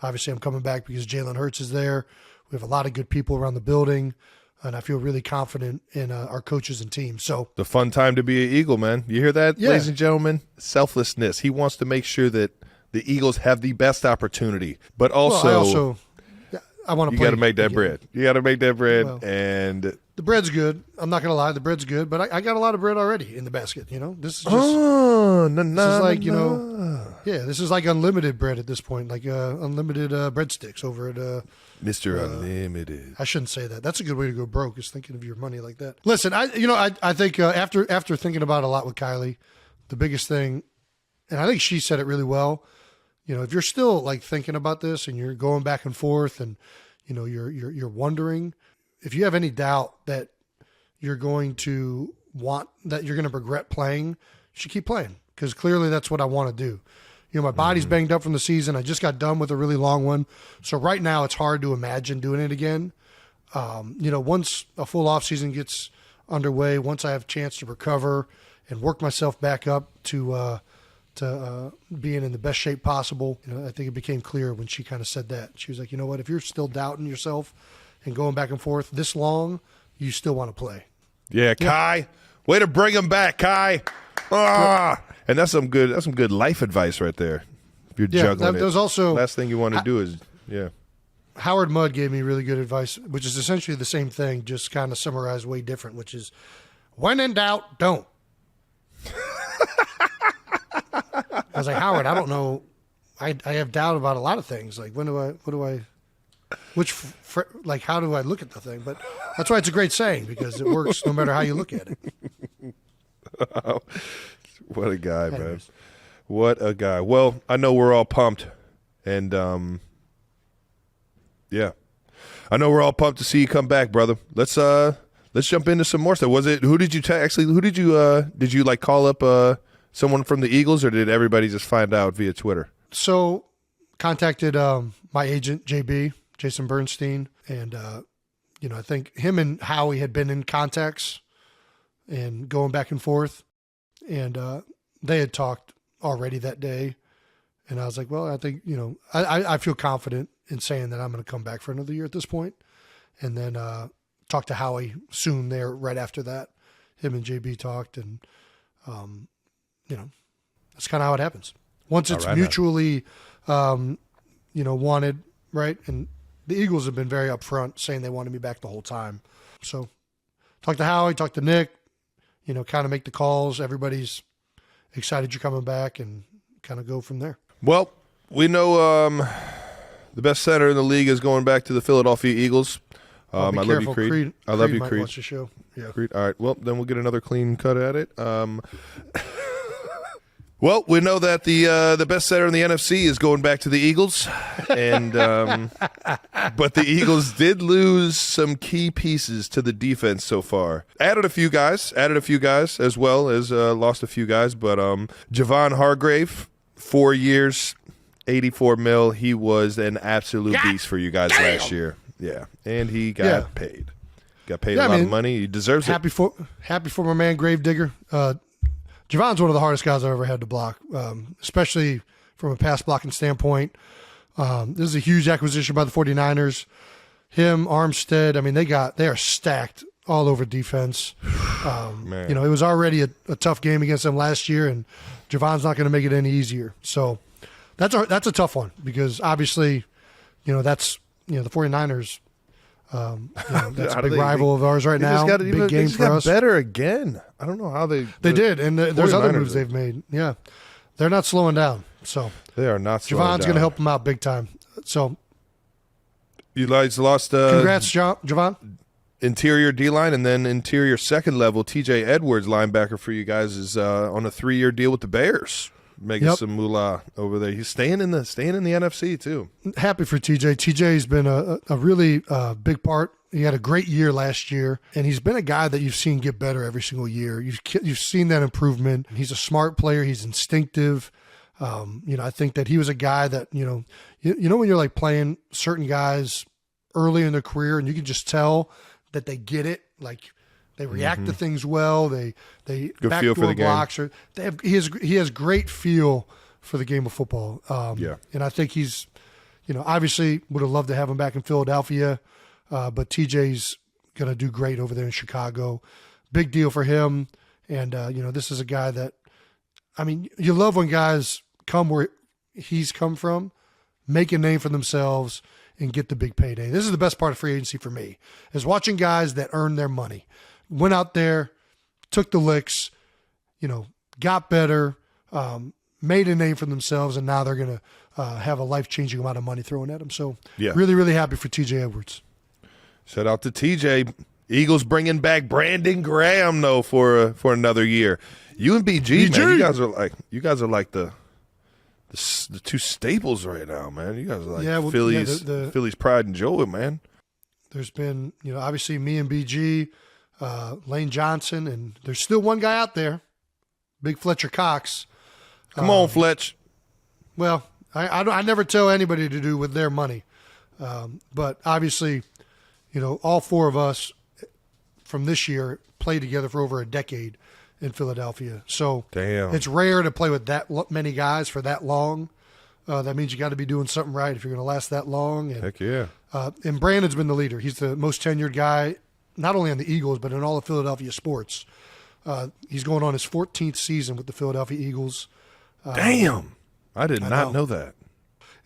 Obviously, I'm coming back because Jalen Hurts is there. We have a lot of good people around the building, and I feel really confident in our coaches and team. So the fun time to be an Eagle, man. You hear that, ladies and gentlemen? Selflessness. He wants to make sure that the Eagles have the best opportunity, but also, I want to. You got to make that bread. You got to make that bread, and the bread's good. I'm not gonna lie, the bread's good, but I got a lot of bread already in the basket. This is just this is like unlimited bread at this point, like unlimited breadsticks over at Mr. Unlimited. I shouldn't say that. That's a good way to go broke, is thinking of your money like that. Listen, I think after thinking about it a lot with Kylie, the biggest thing, and I think she said it really well. If you're still like thinking about this and you're going back and forth and you're wondering, if you have any doubt that you're going to regret playing, you should keep playing because clearly that's what I want to do. My body's banged up from the season. I just got done with a really long one. So right now it's hard to imagine doing it again. Once a full off season gets underway, once I have a chance to recover and work myself back up to being in the best shape possible, I think it became clear when she kind of said that. She was like, you know what, if you're still doubting yourself and going back and forth this long, you still want to play. Yeah, Kai. Way to bring him back, Kai. And that's some good life advice right there. If you're juggling there's also last thing you want to do is Howard Mudd gave me really good advice, which is essentially the same thing, just kind of summarized way different, which is when in doubt, don't. I was like, Howard, I don't know. I have doubt about a lot of things. Like, how do I look at the thing? But that's why it's a great saying, because it works no matter how you look at it. What a guy, man. What a guy. Well, I know we're all pumped. And, I know we're all pumped to see you come back, brother. Let's jump into some more stuff. Who did you did you like call up someone from the Eagles, or did everybody just find out via Twitter? So contacted my agent, JB, Jason Bernstein, and, I think him and Howie had been in contacts and going back and forth, and they had talked already that day. And I was like, well, I think, I feel confident in saying that I'm going to come back for another year at this point. And then talked to Howie soon there right after that. Him and JB talked, and, that's kind of how it happens. Once it's mutually, wanted, right? And the Eagles have been very upfront saying they wanted me back the whole time. So talk to Howie, talk to Nick, kind of make the calls. Everybody's excited you're coming back, and kind of go from there. Well, we know the best center in the league is going back to the Philadelphia Eagles. I love you, Creed. I love you, Creed. Watch the show. Yeah. Creed. All right. Well, then we'll get another clean cut at it. Well, we know that the best center in the NFC is going back to the Eagles, and but the Eagles did lose some key pieces to the defense so far. Added a few guys, as well as lost a few guys. But Javon Hargrave, 4 years, $84 million. He was an absolute beast for you guys last year. Yeah, and he got paid. Got paid a lot of money. He deserves it. Happy for my man Gravedigger. Javon's one of the hardest guys I've ever had to block, especially from a pass blocking standpoint. This is a huge acquisition by the 49ers. Him, Armstead, they are stacked all over defense. It was already a tough game against them last year, and Javon's not going to make it any easier. So that's a tough one, because obviously, that's the 49ers. That's a big rival of ours right now. Big game for us. Better again. I don't know how they did, and there's other moves they've made. Yeah, they're not slowing down. So they are not slowing down. Javon's going to help them out big time. So you guys lost. Congrats, Javon. Interior D-line, and then interior second level TJ Edwards, linebacker for you guys, is on a 3-year deal with the Bears. Making some moolah over there. He's staying in the NFC too. Happy for TJ. TJ's been a really big part. He had a great year last year, and he's been a guy that you've seen get better every single year. You've seen that improvement. He's a smart player. He's instinctive. I think that he was a guy that when you're like playing certain guys early in their career, and you can just tell that they get it. Like, they react to things well. They backdoor blocks. Or he has great feel for the game of football. And I think he's, obviously would have loved to have him back in Philadelphia, but TJ's going to do great over there in Chicago. Big deal for him. And this is a guy that, you love when guys come where he's come from, make a name for themselves, and get the big payday. This is the best part of free agency for me, is watching guys that earn their money. Went out there, took the licks, got better, made a name for themselves, and now they're going to have a life-changing amount of money thrown at them. So really, really happy for TJ Edwards. Shout out to TJ. Eagles bringing back Brandon Graham, though, for another year. You and BG, man, you guys are like the two staples right now, man. You guys are like Philly's pride and joy, man. There's been, obviously me and BG, Lane Johnson, and there's still one guy out there, Big Fletcher Cox. Come on, Fletch. Well, I never tell anybody to do with their money, but obviously, all four of us from this year played together for over a decade in Philadelphia. So it's rare to play with that many guys for that long. That means you got to be doing something right if you're going to last that long. And, heck yeah. And Brandon's been the leader. He's the most tenured guy not only on the Eagles, but in all of Philadelphia sports. He's going on his 14th season with the Philadelphia Eagles. Damn. I did not know that.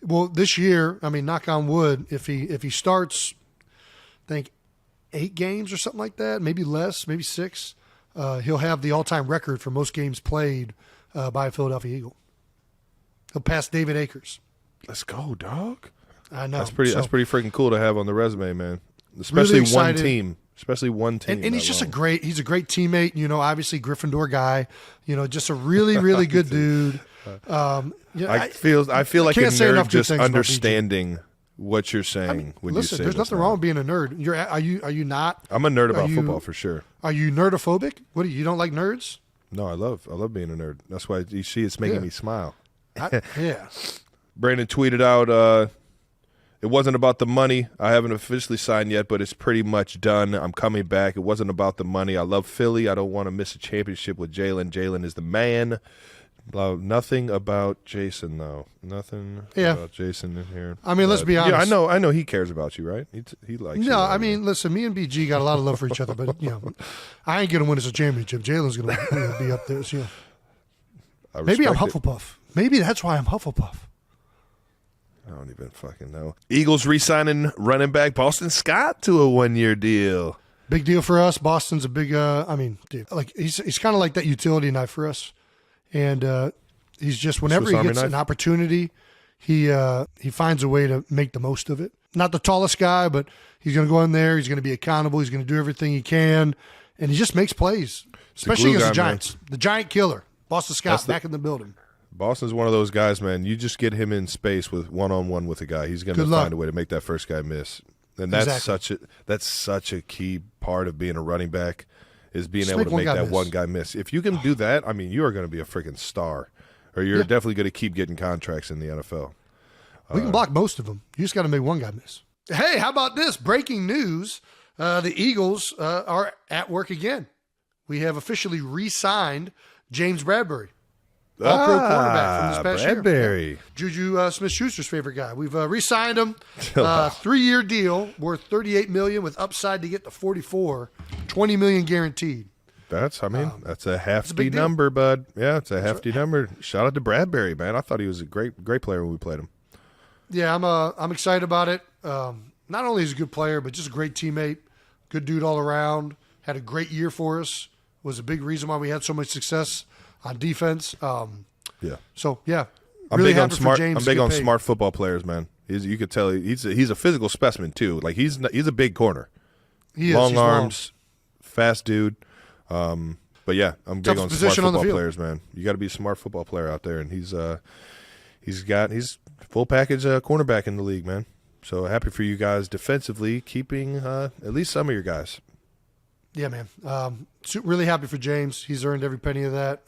Well, this year, I mean, knock on wood, if he starts, I think 8 games or something like that, maybe less, maybe 6, he'll have the all-time record for most games played by a Philadelphia Eagle. He'll pass David Akers. Let's go, dog. I know. That's pretty freaking cool to have on the resume, man. Really Especially one excited. team. Especially one team. And he's just long. he's a great teammate, obviously Gryffindor guy, just a really, really good dude. I feel like a can't say nerd enough good just things about understanding what you're saying when Listen, you say there's this nothing now. wrong with being a nerd. Are you not? I'm a nerd about you- football for sure. Are you nerdophobic? What you don't like nerds? No, I love being a nerd. That's why you see it's making Yeah. me smile. Yeah. Brandon tweeted out, it wasn't about the money. I haven't officially signed yet, but it's pretty much done. I'm coming back. It wasn't about the money. I love Philly. I don't want to miss a championship with Jalen. Jalen is the man. Nothing about Jason, though. Nothing about Jason in here. I mean, let's be honest. Yeah, I know he cares about you, right? He likes you. No, I mean, listen, me and BG got a lot of love for each other, but I ain't gonna win us a championship. Jalen's gonna be up there. So, maybe I'm respect it. Hufflepuff. Maybe that's why I'm Hufflepuff. I don't even fucking know. Eagles re-signing running back Boston Scott to a 1-year deal. Big deal for us. Boston's a big. Dude, like he's kind of like that utility knife for us, and he's just whenever Swiss he Army gets knife? an opportunity, he finds a way to make the most of it. Not the tallest guy, but he's going to go in there. He's going to be accountable. He's going to do everything he can, and he just makes plays, especially glue against the guy, man. Giants. The Giant killer, Boston Scott, back in the building. Boston's one of those guys, man. You just get him in space with one-on-one with a guy. He's going to Good luck. find a way to make that first guy miss. And that's Exactly. such a key part of being a running back is being Just able make to one make guy that miss. one guy miss. If you can do that, I mean, you are going to be a freaking star, or you're definitely going to keep getting contracts in the NFL. We can block most of them. You just got to make one guy miss. Hey, how about this? Breaking news. The Eagles are at work again. We have officially re-signed James Bradbury, all-pro cornerback from this past Bradbury. year. Juju Smith-Schuster's favorite guy. We've re-signed him. 3-year deal worth $38 million with upside to get to 44, $20 million guaranteed. That's a hefty big deal. number, bud. Yeah, it's a hefty number. Shout out to Bradbury, man. I thought he was a great player when we played him. Yeah, I'm excited about it. Not only is he a good player, but just a great teammate, good dude all around. Had a great year for us. Was a big reason why we had so much success on defense. Yeah. So yeah, I'm really big on happy smart. for James. I'm to big get on paid. smart football players, man. You could tell he's a physical specimen too. Like he's a big corner, He is. long He's arms, fast dude. But yeah, I'm big Toughest on smart position on the football field. players, man. You got to be a smart football player out there, and he's full package cornerback in the league, man. So happy for you guys defensively, keeping at least some of your guys. Yeah, man. Really happy for James. He's earned every penny of that.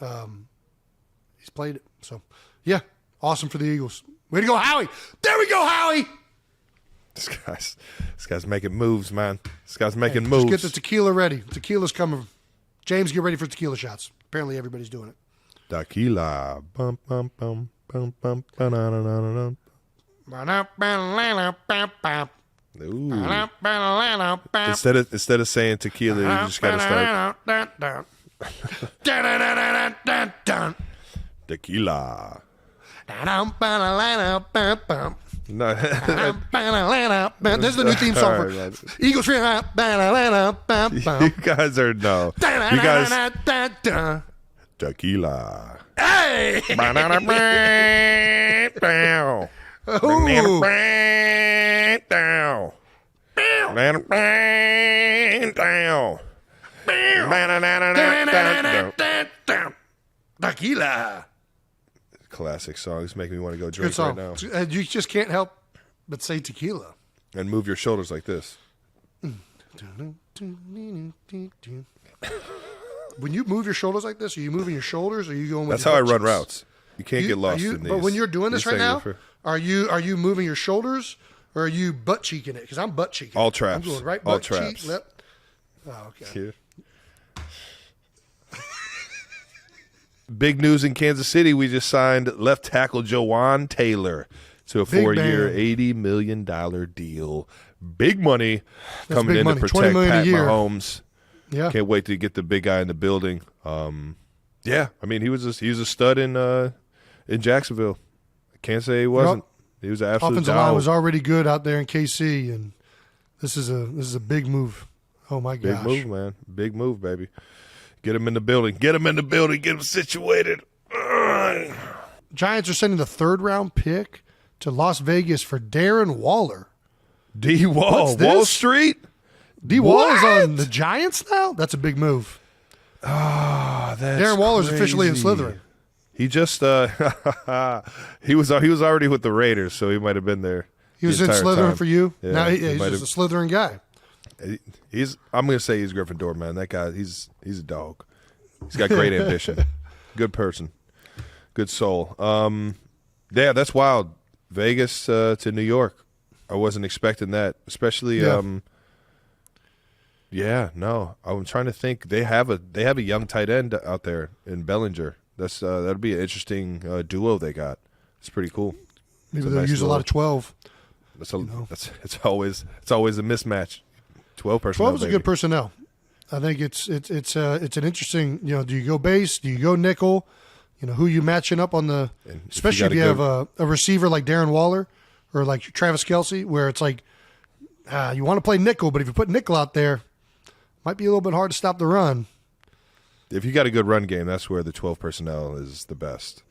He's played it. So yeah, awesome for the Eagles. Way to go, Howie! There we go, Howie. This guy's making moves, man. This guy's making moves. Just get the tequila ready. Tequila's coming. James, get ready for tequila shots. Apparently, everybody's doing it. Tequila. Bum, bum, bum, bum, bum, ba-na-na-na-na-na. Ooh. Instead of saying tequila, you just gotta start tequila. No. There's the new theme song for All right, Eagles. you guys are no. You guys tequila. Hey! Tequila. Classic songs make me want to go Good drink song. right now You just can't help but say tequila. and move your shoulders like this. When you move your shoulders like this, are you moving your shoulders or are you going with That's your how I butt run cheeks? routes. You can't get lost in these. But when you're doing this these right now, things are you moving your shoulders or are you butt cheeking it? Because I'm butt cheeking. All it. traps. I'm going right All butt traps. cheek, lip. Oh, okay. Here. Big news in Kansas City. We just signed left tackle Jawan Taylor to a Big 4-year, man. $80 million deal. big money coming big in money. to $20 protect million a Pat year. Mahomes. Yeah. Can't wait to get the big guy in the building. Yeah, I mean, he was a stud in Jacksonville. I can't say he wasn't. He was an absolute Offensive line dog. was already good out there in KC, and this is a big move. Oh my gosh. Big move, man. Big move, baby. Get him in the building. Get him in the building. Get him situated. Giants are sending the 3rd-round pick to Las Vegas for Darren Waller. D Wall, What's this? Wall Street. D. Wall is on the Giants now? That's a big move. Ah, that's Darren Waller's crazy. officially in Slytherin. He just he was already with the Raiders, so he might have been there. He was the in entire Slytherin time. for you? Yeah, Now he he's might just a Slytherin guy. I'm gonna say he's Gryffindor, man. That guy, he's a dog. He's got great ambition. Good person. Good soul. Yeah, that's wild. Vegas to New York. I wasn't expecting that, especially. Yeah, no. I'm trying to think. They have a young tight end out there in Bellinger. That's that'll be an interesting duo they got. It's pretty cool. Maybe It's they'll nice use a lot of 12. It's always a mismatch. 12 personnel. 12 is a good personnel. I think it's an interesting, do you go base? Do you go nickel? Who you matching up on the And especially if you have a receiver like Darren Waller or like Travis Kelce, where it's like you want to play nickel, but if you put nickel out there, might be a little bit hard to stop the run. If you got a good run game, that's where the 12 personnel is the best.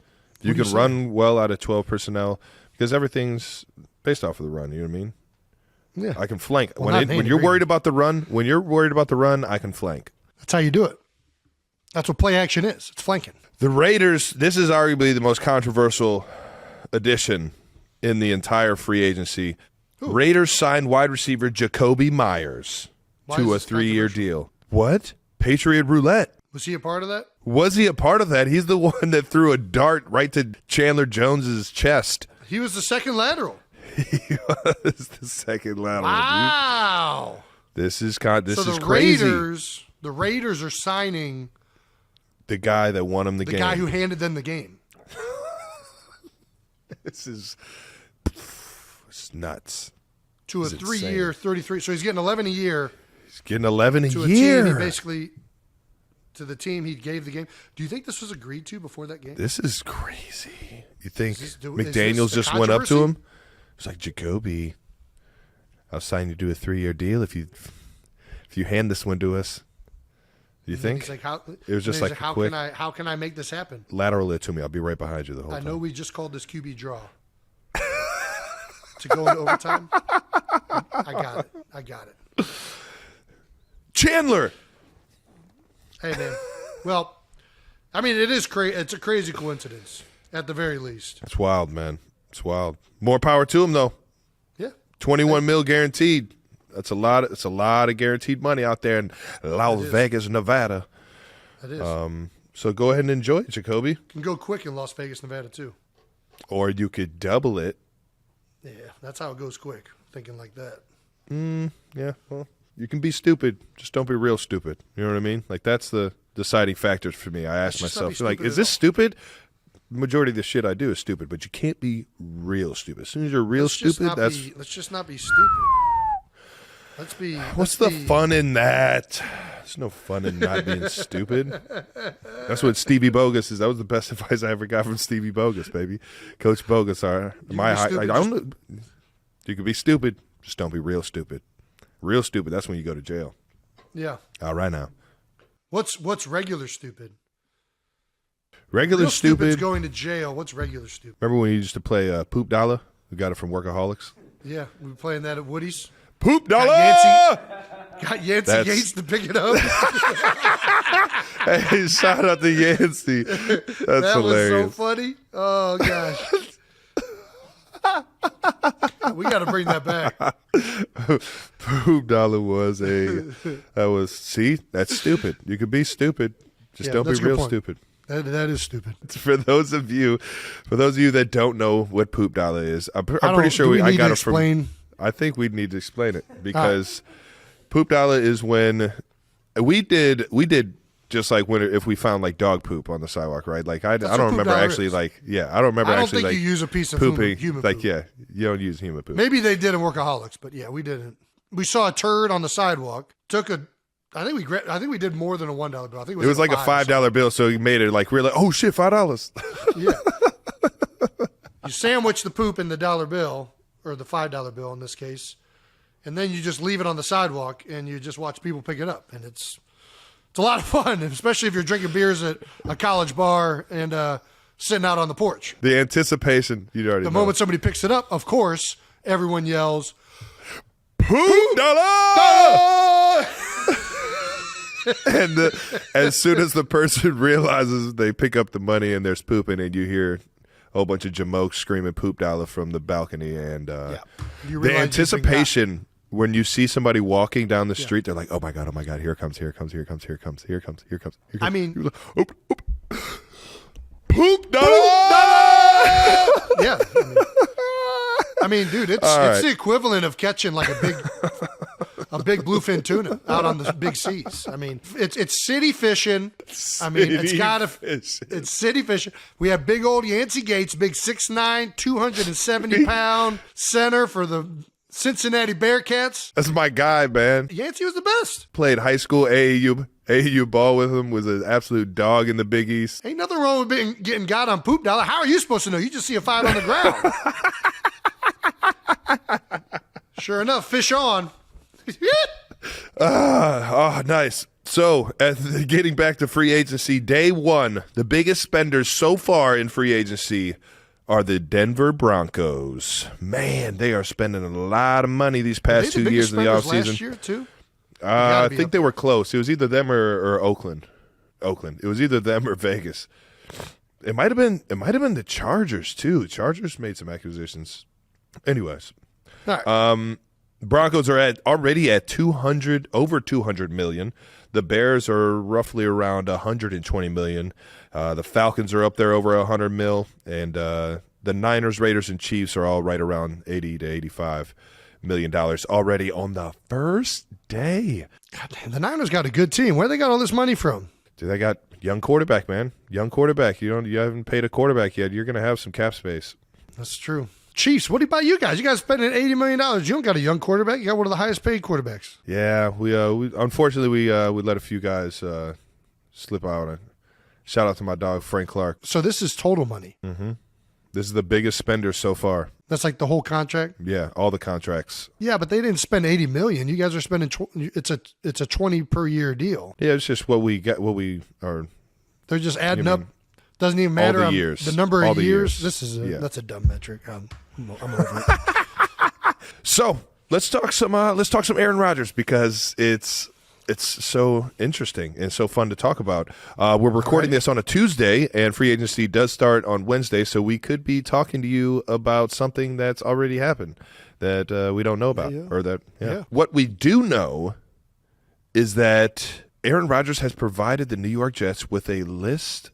You What do can you run well out of 12 personnel because everything's based off of the run. You know what I mean? Yeah, I can flank. Well, not when Andy you're Reid. worried about the run, I can flank. that's how you do it. That's what play action is. It's flanking. The Raiders, this is arguably the most controversial addition in the entire free agency. Who? Raiders signed wide receiver Jacoby Myers Why to a is this 3-year controversial? deal. What? Patriot roulette. Was he a part of that? Was he a part of that? He's the one that threw a dart right to Chandler Jones's chest. He was the second lateral. He was the second lateral. Wow. Dude. This is So crazy. the Raiders are signing The guy that won him the the game. guy who handed them the game. This is it's nuts. To a It's 3-year, 33. So he's getting 11 a year He's getting 11 a to a year. team. He basically, to the team he gave the game. Do you think this was agreed to before that game? This is crazy. You think Is this McDaniels a just went up to controversy? him? It's like, Jacoby, I'll sign you to a 3-year deal if you hand this one to us. Do you think? He's like, how, It was just he's like how quick. how can I make this happen? Lateral it to me. I'll be right behind you the whole I time. know we just called this QB draw. To go into overtime? I got it. Chandler. Hey, man. Well, I mean, it is it's a crazy coincidence, at the very least. It's wild, man. It's wild. More power to him, though. Yeah. 21 mil guaranteed. It's a lot of guaranteed money out there in Las Vegas, Nevada. It is. So go ahead and enjoy it, Jacoby. Can go quick in Las Vegas, Nevada, too. Or you could double it. Yeah, that's how it goes quick, thinking like that. Yeah, well, you can be stupid. Just don't be real stupid. You know what I mean? Like, that's the deciding factor for me. I ask Let's just not myself, be like, stupid is at this all. stupid? Majority of the shit I do is stupid, but you can't be real stupid. As soon as you're real stupid, Let's just not be stupid. Let's be. what's the fun in that? There's no fun in not being stupid. That's what Stevie Bogus is. That was the best advice I ever got from Stevie Bogus, baby. Coach Bogus. You can be stupid. Just don't be real stupid. Real stupid. That's when you go to jail. Yeah. All right now. What's regular stupid? Regular Real stupid's stupid. going to jail. What's regular stupid? Remember when you used to play Poop Dollar? We got it from Workaholics. Yeah, we were playing that at Woody's. Poop Dollar! Got Yancey That's- Yates to pick it up. Hey, shout out to Yancey. That's That hilarious. was so funny. Oh gosh. We got to bring that back. Poop Dollar was that's stupid. You could be stupid. Just Yeah, don't be that's a good real point. stupid. That is stupid. For those of you that don't know what Poop Dollar is, I'm pretty do sure we I need got to it from. explain? I think we'd need to explain it because Poop Dollar is when we did just like if we found like dog poop on the sidewalk, right? Like I That's don't what poop remember dollar actually is. like I don't remember I don't actually think like you use a piece of pooping. human like poop. you don't use human poop. Maybe they did in Workaholics, but yeah, we didn't. We saw a turd on the sidewalk. I think we did more than a $1 bill. I think It was like a $5 bill, so he made it like really. Oh shit, $5. Yeah. You sandwich the poop in the dollar bill, or the $5 bill in this case, and then you just leave it on the sidewalk and you just watch people pick it up, and it's a lot of fun, especially if you're drinking beers at a college bar and sitting out on the porch. The anticipation, you already The know. moment somebody picks it up, of course, everyone yells, Poop dollar! And as soon as the person realizes they pick up the money and there's pooping, and you hear a whole bunch of jamokes screaming "poop dollar" from the balcony, and You the realize you've been anticipation when you see somebody walking down the street, they're like, "Oh my god, here it comes, here it comes, here it comes, here it comes, here it comes, here it comes." I mean, You're like, oop, oop. Poop dollar! Yeah. I mean, dude, it's right. the equivalent of catching like a big bluefin tuna out on the big seas. I mean, it's city fishing. I mean, it's city fishing. We have big old Yancey Gates, big 6'9", 270-pound center for the Cincinnati Bearcats. That's my guy, man. Yancey was the best. Played high school AAU ball with him. Was an absolute dog in the Big East. Ain't nothing wrong with getting got on poop dollar. How are you supposed to know? You just see a fight on the ground. Sure enough, fish on. Nice. So, getting back to free agency, day one, the biggest spenders so far in free agency are the Denver Broncos. Man, they are spending a lot of money these past 2 years in the offseason. Last year too. I think they were close. It was either them or Oakland. It was either them or Vegas. It might have been the Chargers too. Chargers made some acquisitions. Anyways, All right. Broncos are already at over 200 million. The Bears are roughly around 120 million. The Falcons are up there over 100 mil, and the Niners, Raiders, and Chiefs are all right around 80 to 85 $1 million already on the first day. God damn, the Niners got a good team. Where they got all this money from? Dude, they got young quarterback, man. Young quarterback. You haven't paid a quarterback yet. You're going to have some cap space. That's true. Chiefs, what about you guys? You guys spending $80 million. You don't got a young quarterback. You got one of the highest paid quarterbacks. Yeah, we unfortunately we let a few guys slip out. Shout out to my dog Frank Clark. So this is total money. Mm-hmm. This is the biggest spender so far. That's like the whole contract. Yeah, all the contracts. Yeah, but they didn't spend $80 million. You guys are spending. It's a 20 per year deal. Yeah, it's just what we get. What we are. They're just adding up. Doesn't even matter. All the years. The number all of the years. years. This is that's a dumb metric. I'm over it. So let's talk some Aaron Rodgers, because it's so interesting and so fun to talk about. We're recording this on a Tuesday, and free agency does start on Wednesday, so we could be talking to you about something that's already happened that we don't know about. What we do know is that Aaron Rodgers has provided the New York Jets with a list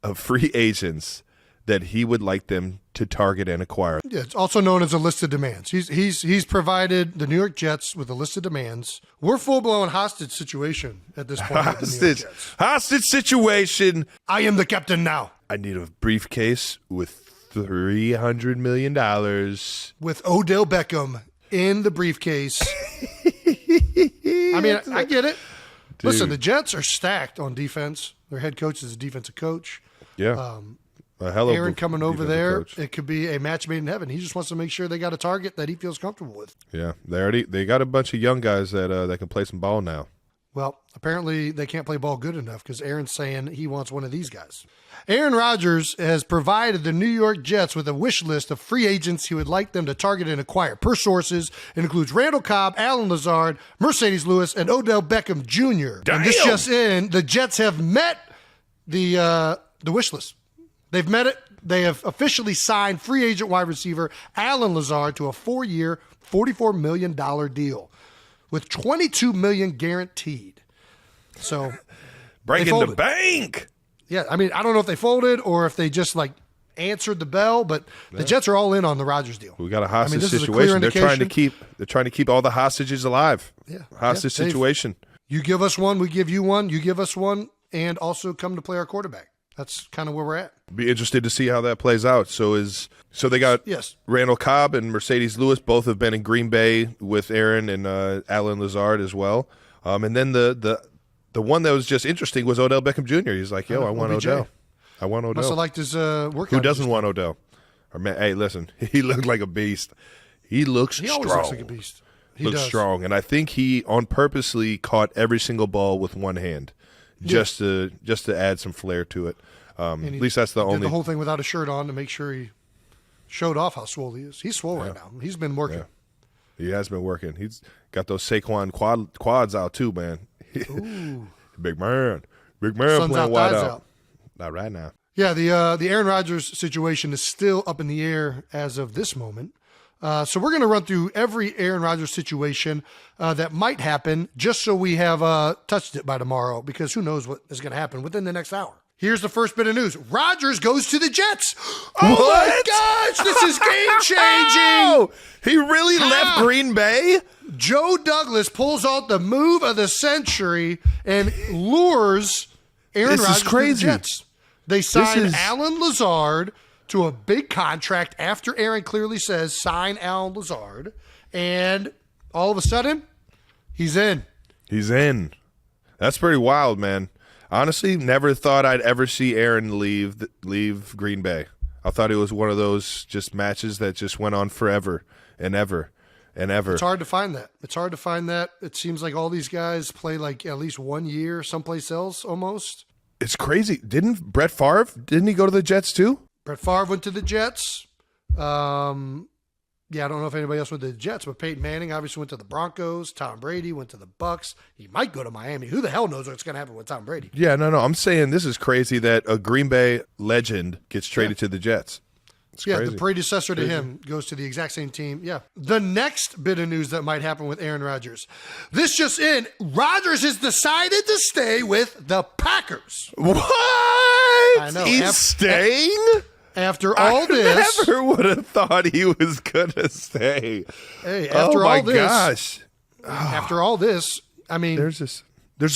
of free agents that he would like them to target and acquire. Yeah, it's also known as a list of demands. He's provided the New York Jets with a list of demands. We're full-blown hostage situation at this point with the New York Jets. Hostage situation. I am the captain now. I need a briefcase with $300 million. With Odell Beckham in the briefcase. I mean, I get it. Dude. Listen, the Jets are stacked on defense. Their head coach is a defensive coach. Yeah. A hell of Aaron coming over there, coach. it could be a match made in heaven. He just wants to make sure they got a target that he feels comfortable with. Yeah, they got a bunch of young guys that can play some ball now. Well, apparently they can't play ball good enough because Aaron's saying he wants one of these guys. Aaron Rodgers has provided the New York Jets with a wish list of free agents he would like them to target and acquire. Per sources, it includes Randall Cobb, Alan Lazard, Mercedes Lewis, and Odell Beckham Jr. Damn. And this just in, the Jets have met the wish list. They've met it. They have officially signed free agent wide receiver Alan Lazard to a 4-year, $44 million deal with $22 million guaranteed. So breaking the bank. Yeah, I mean, I don't know if they folded or if they just like answered the bell, but the Jets are all in on the Rodgers deal. We got a hostage this is a situation. clear They're trying to keep all the hostages alive. Yeah, Hostage situation. You give us one, we give you one. You give us one, and also come to play our quarterback. That's kind of where we're at. Be interested to see how that plays out. So they got Randall Cobb and Mercedes Lewis both have been in Green Bay with Aaron and Alan Lazard as well. And then the one that was just interesting was Odell Beckham Jr. He's like, yo, I want OBJ. Odell. I want Odell. Must have liked his workout. Who doesn't want Odell? Or man, hey, listen, he looked like a beast. He looks strong. He always looks like a beast. He looks does. strong, and I think he on purposely caught every single ball with one hand, just to add some flair to it. At least that's the only. Did the whole thing without a shirt on to make sure he showed off how swole he is. He's swole right now. He's been working. Yeah. He has been working. He's got those Saquon quads out too, man. Ooh. Big man Sun's playing out, wide thighs out. out. Not right now. Yeah, the Aaron Rodgers situation is still up in the air as of this moment. So we're going to run through every Aaron Rodgers situation that might happen just so we have touched it by tomorrow, because who knows what is going to happen within the next hour. Here's the first bit of news. Rodgers goes to the Jets. Oh, my gosh, this is game-changing. He really left Green Bay? Joe Douglas pulls out the move of the century and lures Aaron Rodgers to the Jets. They signed Alan Lazard to a big contract after Aaron clearly says, sign Alan Lazard. And all of a sudden, he's in. He's in. That's pretty wild, man. Honestly, never thought I'd ever see Aaron leave Green Bay. I thought it was one of those just matches that just went on forever and ever and ever. It's hard to find that. It seems like all these guys play like at least 1 year someplace else almost. It's crazy. Didn't Brett Favre, didn't he go to the Jets too? Brett Favre went to the Jets. I don't know if anybody else went to the Jets, but Peyton Manning obviously went to the Broncos. Tom Brady went to the Bucks. He might go to Miami. Who the hell knows what's going to happen with Tom Brady? Yeah, no. I'm saying this is crazy that a Green Bay legend gets traded to the Jets. It's crazy. The predecessor to him goes to the exact same team. Yeah. The next bit of news that might happen with Aaron Rodgers. This just in, Rodgers has decided to stay with the Packers. What? I know. He's staying? After all this. I never would have thought he was going to stay. Hey, after all this. Gosh. After all this, I mean. There's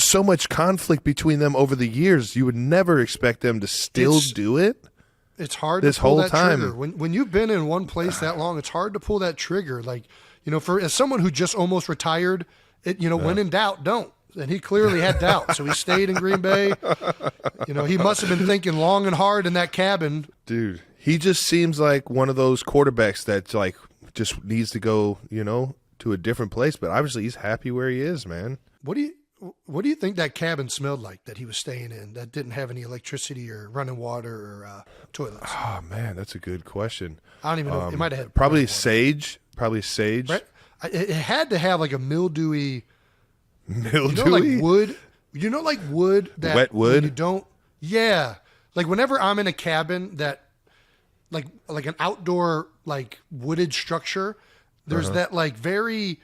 so much conflict between them over the years. You would never expect them to still do it. It's hard to pull that trigger. When you've been in one place that long, it's hard to pull that trigger. Like, as someone who just almost retired, when in doubt, don't. And he clearly had doubt, so he stayed in Green Bay. He must have been thinking long and hard in that cabin. Dude, he just seems like one of those quarterbacks that like just needs to go, to a different place. But obviously, he's happy where he is, man. What do you think that cabin smelled like that he was staying in that didn't have any electricity or running water or toilets? Oh man, that's a good question. I don't even know. It might have had probably sage. Probably sage. Right? It had to have like a mildewy. Mildewy? Like wood. Like wood that wet wood. You don't. Yeah, like whenever I'm in a cabin that, like an outdoor like wooded structure, there's that like very.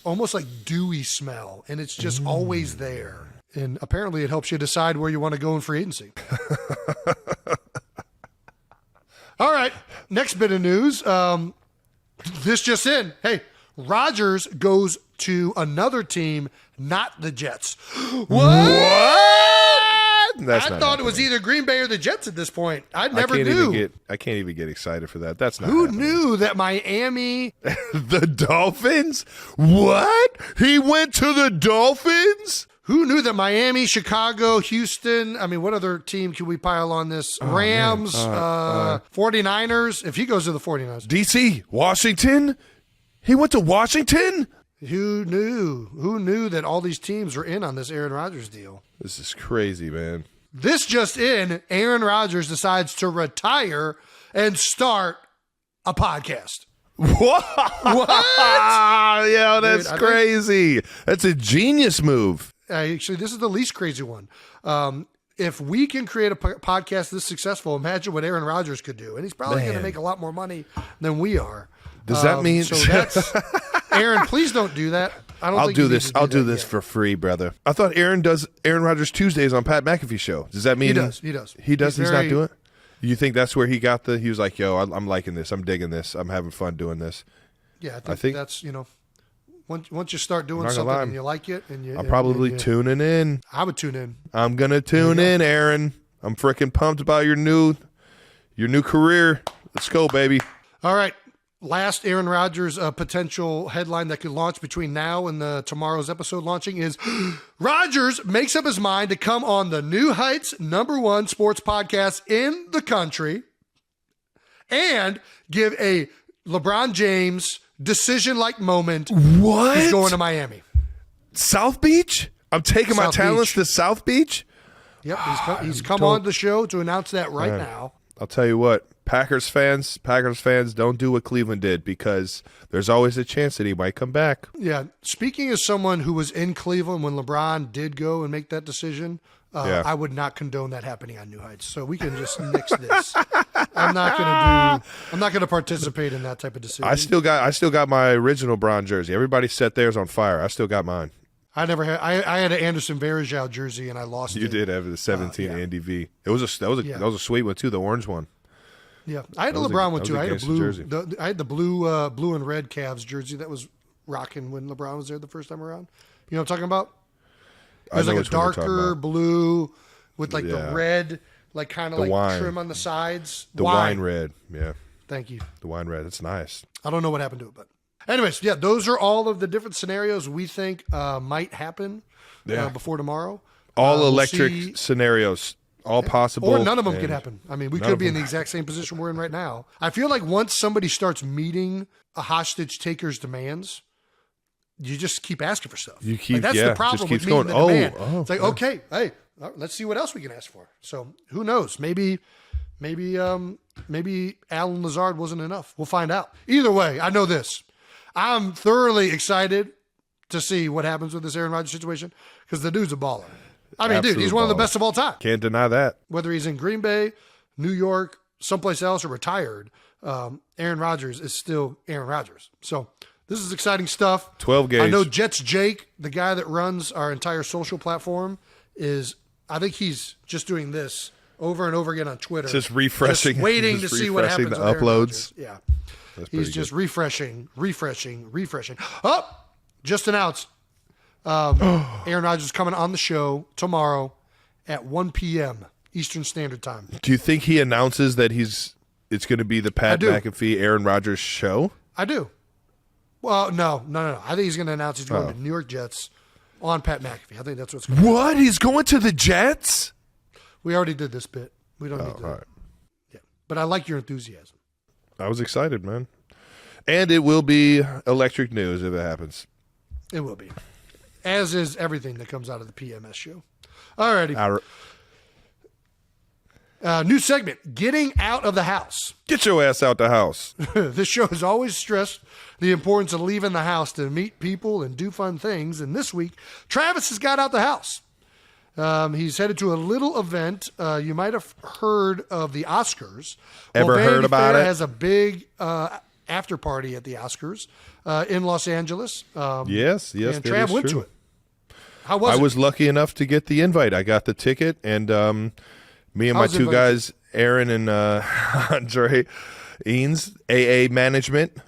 Almost like dewy smell, and it's just always there. And apparently it helps you decide where you want to go in free agency. All right, next bit of news. This just in. Hey, Rodgers goes to another team, not the Jets. What? That's I thought it was either Green Bay or the Jets at this point. I never knew. I can't even get excited for that. That's not Who happening. knew that Miami... The Dolphins? What? He went to the Dolphins? Who knew that Miami, Chicago, Houston, I mean, what other team can we pile on this? Rams, 49ers. If he goes to the 49ers. DC, Washington? He went to Washington? Who knew? Who knew that all these teams were in on this Aaron Rodgers deal? This is crazy, man. This just in, Aaron Rodgers decides to retire and start a podcast. What? Yeah, that's Dude, crazy. That's a genius move. Actually, this is the least crazy one. If we can create a podcast this successful, imagine what Aaron Rodgers could do. And he's probably going to make a lot more money than we are. Does that mean... So that's... Aaron, please don't do that. I'll do this. I'll do this for free, brother. I thought Aaron does Aaron Rodgers Tuesdays on Pat McAfee show. Does that mean he does? He does. He's not doing it. You think that's where he got he was like, yo, I'm liking this. I'm digging this. I'm having fun doing this. Yeah, I think that's, Once you start doing not gonna something lie. and you like it, and I'm probably tuning in. I would tune in. I'm gonna tune in, Aaron. I'm freaking pumped about your new career. Let's go, baby. All right. Last Aaron Rodgers potential headline that could launch between now and tomorrow's episode launching is Rodgers makes up his mind to come on the New Heights #1 sports podcast in the country and give a LeBron James decision-like moment. What? He's going to Miami. South Beach? I'm taking my South talents Beach. to South Beach? Yep, he's come on the show to announce that right now. I'll tell you what, Packers fans, don't do what Cleveland did because there's always a chance that he might come back. Yeah. Speaking as someone who was in Cleveland when LeBron did go and make that decision, I would not condone that happening on New Heights. So we can just nix this. I'm not going to participate in that type of decision. I still got my original Bron jersey. Everybody set theirs on fire. I still got mine. I never had. I had an Anderson Varejao jersey and I lost it. You did have the 17 Andy V. That was a sweet one too, the orange one. Yeah, I had a LeBron one too. I had a blue jersey. I had the blue and red Cavs jersey that was rocking when LeBron was there the first time around. You know what I'm talking about? It was like a darker blue with like the red, like kind of like wine. trim on the sides. The wine red, yeah. Thank you. The wine red. That's nice. I don't know what happened to it, but anyways, yeah, those are all of the different scenarios we think might happen before tomorrow. All electric scenarios, all possible. Or none of them could happen. I mean, we could be in the exact same position we're in right now. I feel like once somebody starts meeting a hostage taker's demands, you just keep asking for stuff. You keep, that's the problem with meeting the demand. It's like, okay, hey, let's see what else we can ask for. So who knows? Maybe Alan Lazard wasn't enough. We'll find out. Either way, I know this. I'm thoroughly excited to see what happens with this Aaron Rodgers situation because the dude's a baller. I mean, dude, he's one of the best of all time. Can't deny that. Whether he's in Green Bay, New York, someplace else, or retired, Aaron Rodgers is still Aaron Rodgers. So this is exciting stuff. 12 games. I know Jets Jake, the guy that runs our entire social platform, I think he's just doing this over and over again on Twitter. Just refreshing. Just waiting to see what happens the with Aaron uploads. Rodgers. Yeah. He's just refreshing. Oh, just announced Aaron Rodgers is coming on the show tomorrow at 1 p.m. Eastern Standard Time. Do you think he announces that it's going to be the Pat McAfee Aaron Rodgers show? I do. Well, no. I think he's going to announce he's going to New York Jets on Pat McAfee. I think that's what's going to happen. What? He's going to the Jets? We already did this bit. We don't need to. Right. Yeah. But I like your enthusiasm. I was excited, man. And it will be electric news if it happens. It will be. As is everything that comes out of the PMS show. All righty. New segment, Getting Out of the House. Get your ass out the house. This show has always stressed the importance of leaving the house to meet people and do fun things. And this week, Travis has got out the house. He's headed to a little event. You might have heard of the Oscars. Ever heard about it? Has a big after party at the Oscars in Los Angeles. Yes, and Trav went to it. How was it? I was lucky enough to get the invite. I got the ticket, and me and my two guys, Aaron and Andre Eanes, AA Management,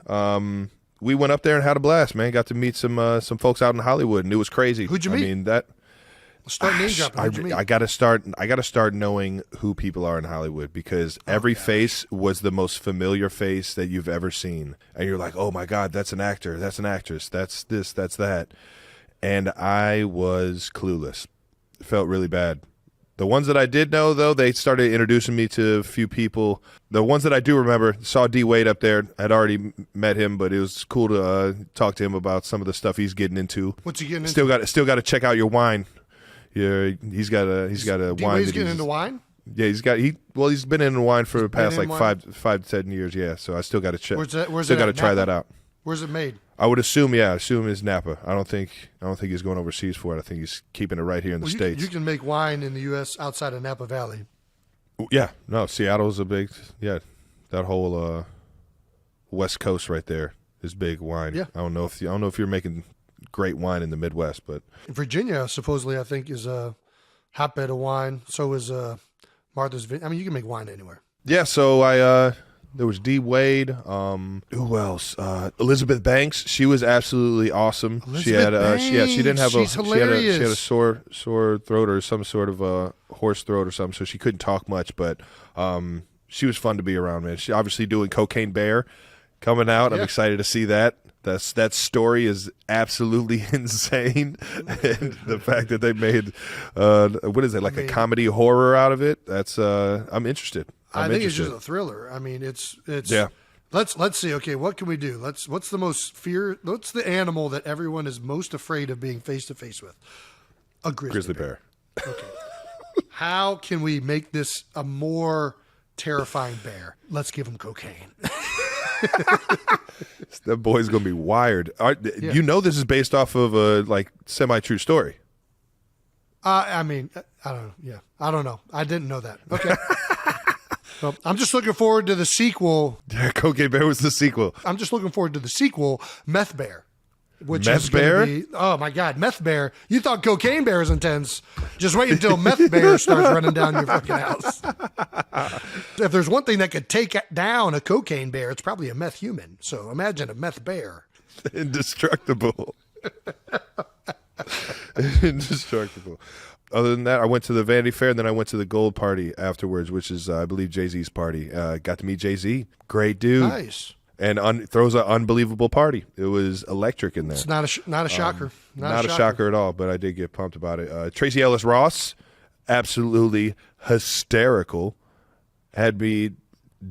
we went up there and had a blast, man. Got to meet some folks out in Hollywood, and it was crazy. Who'd you meet? I mean, that. Start name dropping. Who'd you meet? I got to start knowing who people are in Hollywood because every face was the most familiar face that you've ever seen, and you're like, oh my God, that's an actor, that's an actress, that's this, that's that, and I was clueless. It felt really bad. The ones that I did know, though, they started introducing me to a few people. The ones that I do remember, saw D. Wade up there. I'd already met him, but it was cool to talk to him about some of the stuff he's getting into. What's he getting into? Still got to check out your wine. Yeah, he's got a wine. He's getting into wine. Yeah, he's been into wine for the past like 5 to 10 years. Yeah, so I still got to check. Where's still got to at? try Napa? that out. Where's it made? I would assume it's Napa. I don't think he's going overseas for it. I think he's keeping it right here in the States. You can make wine in the U.S. outside of Napa Valley. Yeah, no, Seattle's a big that whole West Coast right there is big wine. Yeah. I don't know if you're making great wine in the Midwest, but Virginia supposedly I think is a hotbed of wine. So is Martha's Vineyard. I mean, you can make wine anywhere. yeah. So I There was D Wade. Who else? Elizabeth Banks. She was absolutely awesome. She didn't have She's hilarious. she had a sore throat or some sort of a hoarse throat or something, so she couldn't talk much. But she was fun to be around, man. She obviously doing Cocaine Bear coming out. I'm excited to see that. That story is absolutely insane, and the fact that they made what is it, like a comedy horror out of it? That's I'm interested. I think it's just a thriller. I mean, it's yeah. Let's see. Okay, what can we do? What's the animal that everyone is most afraid of being face to face with? A grizzly bear. Okay. How can we make this a more terrifying bear? Let's give him cocaine. That boy's gonna be wired. You know this is based off of a like semi-true story. I mean, I don't know. Yeah, I don't know. I didn't know that. Okay. Well, I'm just looking forward to the sequel. Yeah, Cocaine Bear was the sequel. I'm just looking forward to the sequel, Meth Bear. Which Meth is gonna Bear? be, oh my God, Meth Bear. You thought Cocaine Bear is intense. Just wait until Meth Bear starts running down your fucking house. If there's one thing that could take down a cocaine bear, it's probably a meth human. So imagine a meth bear. Indestructible. Indestructible. Other than that, I went to the Vanity Fair, and then I went to the Gold Party afterwards, which is, I believe, Jay-Z's party. Got to meet Jay-Z. Great dude. Nice. And throws an unbelievable party. It was electric in there. It's not a shocker. Not a shocker at all, but I did get pumped about it. Tracy Ellis Ross, absolutely hysterical. Had me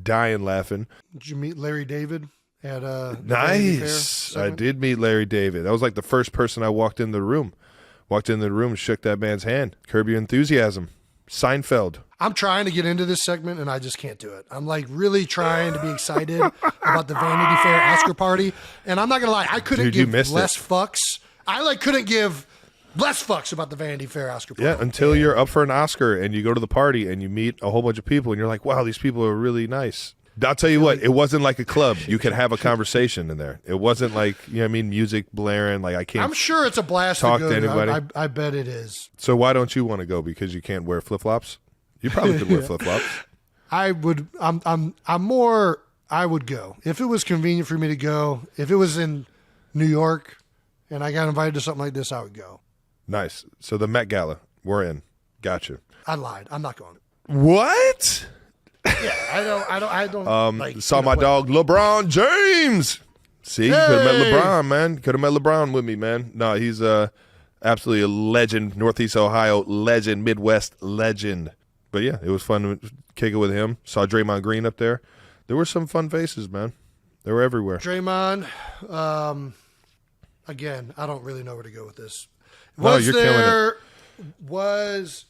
dying laughing. Did you meet Larry David at Nice. I did meet Larry David. That was like the first person I walked in the room. Walked in the room and shook that man's hand. Curb Your Enthusiasm. Seinfeld. I'm trying to get into this segment and I just can't do it. I'm like really trying to be excited about the Vanity Fair Oscar party. And I'm not going to lie, I couldn't give less fucks. I couldn't give less fucks about the Vanity Fair Oscar party. Yeah, until you're up for an Oscar and you go to the party and you meet a whole bunch of people and you're like, wow, these people are really nice. I'll tell you what, it wasn't like a club. You could have a conversation in there. It wasn't like, you know what I mean, music blaring. Like I can't. I'm sure it's a blast talk to go to anybody. I bet it is. So why don't you want to go? Because you can't wear flip-flops? You probably could wear flip-flops. I would. I would go if it was convenient for me to go. If it was in New York and I got invited to something like this, I would go. Nice. So the Met Gala, we're in. Gotcha. I lied. I'm not going. What? Yeah, I don't. Saw my dog LeBron James. See, you could have met LeBron, man. Could have met LeBron with me, man. No, he's absolutely a legend. Northeast Ohio legend, Midwest legend. But yeah, it was fun to kick it with him. Saw Draymond Green up there. There were some fun faces, man. They were everywhere. Draymond. Again, I don't really know where to go with this. No, you're killing it.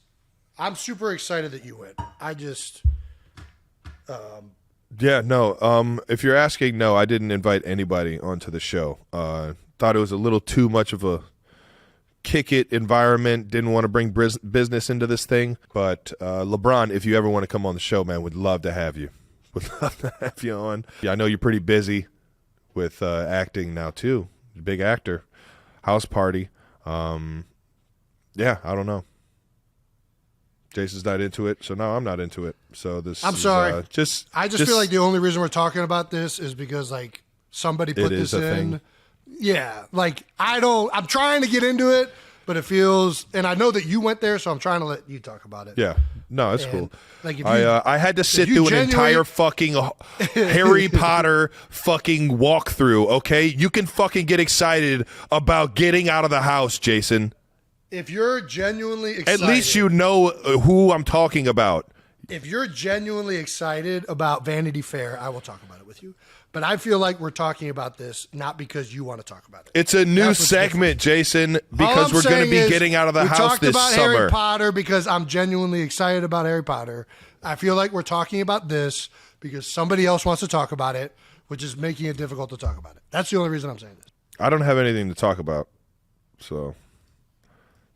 I'm super excited that you went. I just. Yeah, no. If you're asking, no, I didn't invite anybody onto the show. Thought it was a little too much of a kick it environment. Didn't want to bring business into this thing. But LeBron, if you ever want to come on the show, man, would love to have you. Would love to have you on. Yeah, I know you're pretty busy with acting now too. Big actor. House party. Yeah, I don't know. Jason's not into it, so no, I'm not into it. So I'm sorry. I just feel like the only reason we're talking about this is because like somebody put this in. Thing. Yeah, like I'm trying to get into it, but it feels, and I know that you went there, so I'm trying to let you talk about it. Yeah, no, it's cool. Like if I had to sit through an entire fucking Harry Potter fucking walkthrough. Okay, you can fucking get excited about getting out of the house, Jason. If you're genuinely excited, at least you know who I'm talking about. If you're genuinely excited about Vanity Fair, I will talk about it with you. But I feel like we're talking about this not because you want to talk about it. It's a new segment, Jason, because we're going to be getting out of the house this summer. We talked about Harry Potter because I'm genuinely excited about Harry Potter. I feel like we're talking about this because somebody else wants to talk about it, which is making it difficult to talk about it. That's the only reason I'm saying this. I don't have anything to talk about, so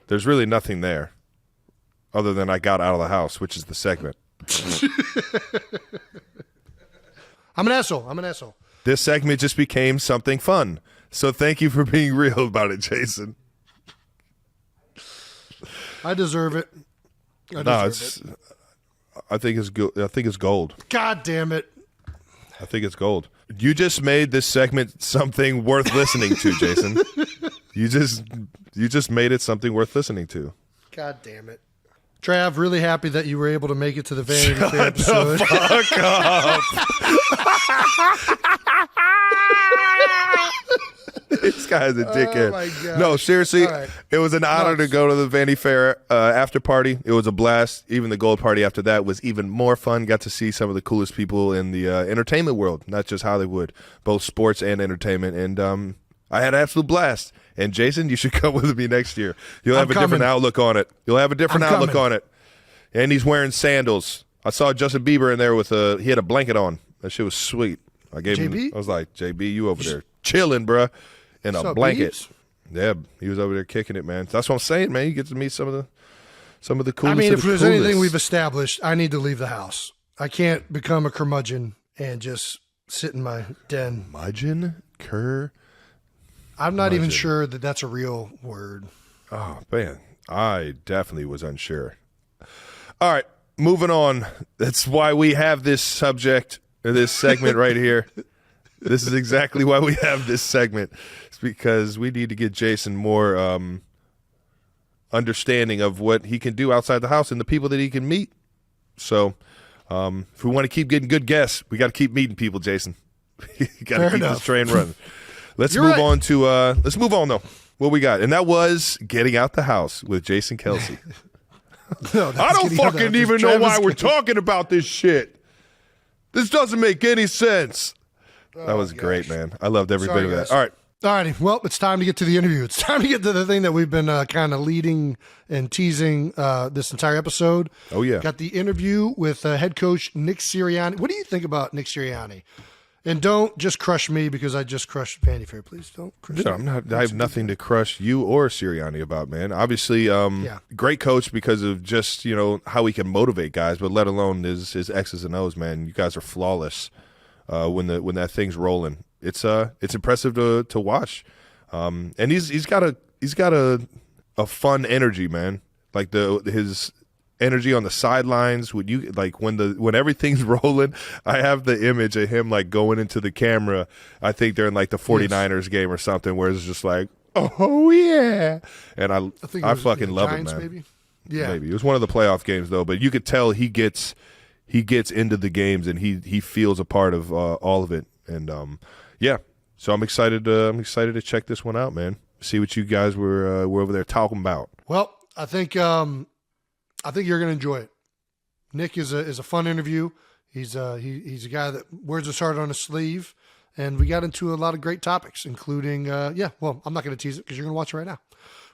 there's really nothing there other than I got out of the house, which is the segment. I'm an asshole. This segment just became something fun. So thank you for being real about it, Jason. I deserve it. I think it's gold. God damn it. I think it's gold. You just made this segment something worth listening to, Jason. You just made it something worth listening to. God damn it. Trav, really happy that you were able to make it to the Vanity Fair episode. Fuck up. This guy's a dickhead. Oh my God. No, seriously, Right. It was an honor to go to the Vanity Fair after party. It was a blast. Even the gold party after that was even more fun. Got to see some of the coolest people in the entertainment world, not just Hollywood, both sports and entertainment. And I had an absolute blast. And Jason, you should come with me next year. You'll have a different outlook on it. You'll have a different outlook on it. And he's wearing sandals. I saw Justin Bieber in there with he had a blanket on. That shit was sweet. I gave him. I was like, JB, you over there chilling, bruh, in a blanket. Biebs? Yeah, he was over there kicking it, man. That's what I'm saying, man. You get to meet some of the coolest. I mean, if there's coolest. anything we've established, I need to leave the house. I can't become a curmudgeon and just sit in my den. Curmudgeon? I'm not even sure that that's a real word. Oh, man. I definitely was unsure. All right, moving on. That's why we have this subject, or this segment right here. This is exactly why we have this segment. It's because we need to get Jason more understanding of what he can do outside the house and the people that he can meet. So if we want to keep getting good guests, we got to keep meeting people, Jason. You got to keep this train running. Let's move on to let's move on though. What we got? And that was getting out the house with Jason Kelce. No, I don't fucking even know why we're talking about this shit. This doesn't make any sense. That was great, man. I loved every bit of that. Guys. All right. All righty. Well, it's time to get to the interview. It's time to get to the thing that we've been kind of leading and teasing this entire episode. Oh, yeah. Got the interview with head coach Nick Sirianni. What do you think about Nick Sirianni? And don't just crush me because I just crushed Vanity Fair. Please don't crush me. I'm not. I have nothing to crush you or Sirianni about, man. Obviously, great coach because of just how he can motivate guys, but let alone his X's and O's, man. You guys are flawless when that thing's rolling. It's impressive to watch, and he's got a fun energy, man. Like his energy on the sidelines when everything's rolling. I have the image of him like going into the camera. I think they're in like the 49ers game or something where it's just like, oh yeah, and I fucking love Giants, it, man. Maybe? Yeah, maybe it was one of the playoff games though, but you could tell he gets into the games and he feels a part of all of it, and yeah. So I'm excited to check this one out, man. See what you guys were over there talking about. Well, I think you're going to enjoy it. Nick is a fun interview. He's a guy that wears his heart on his sleeve, and we got into a lot of great topics, including well, I'm not going to tease it because you're going to watch it right now.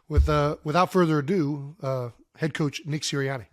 Without further ado, head coach Nick Sirianni.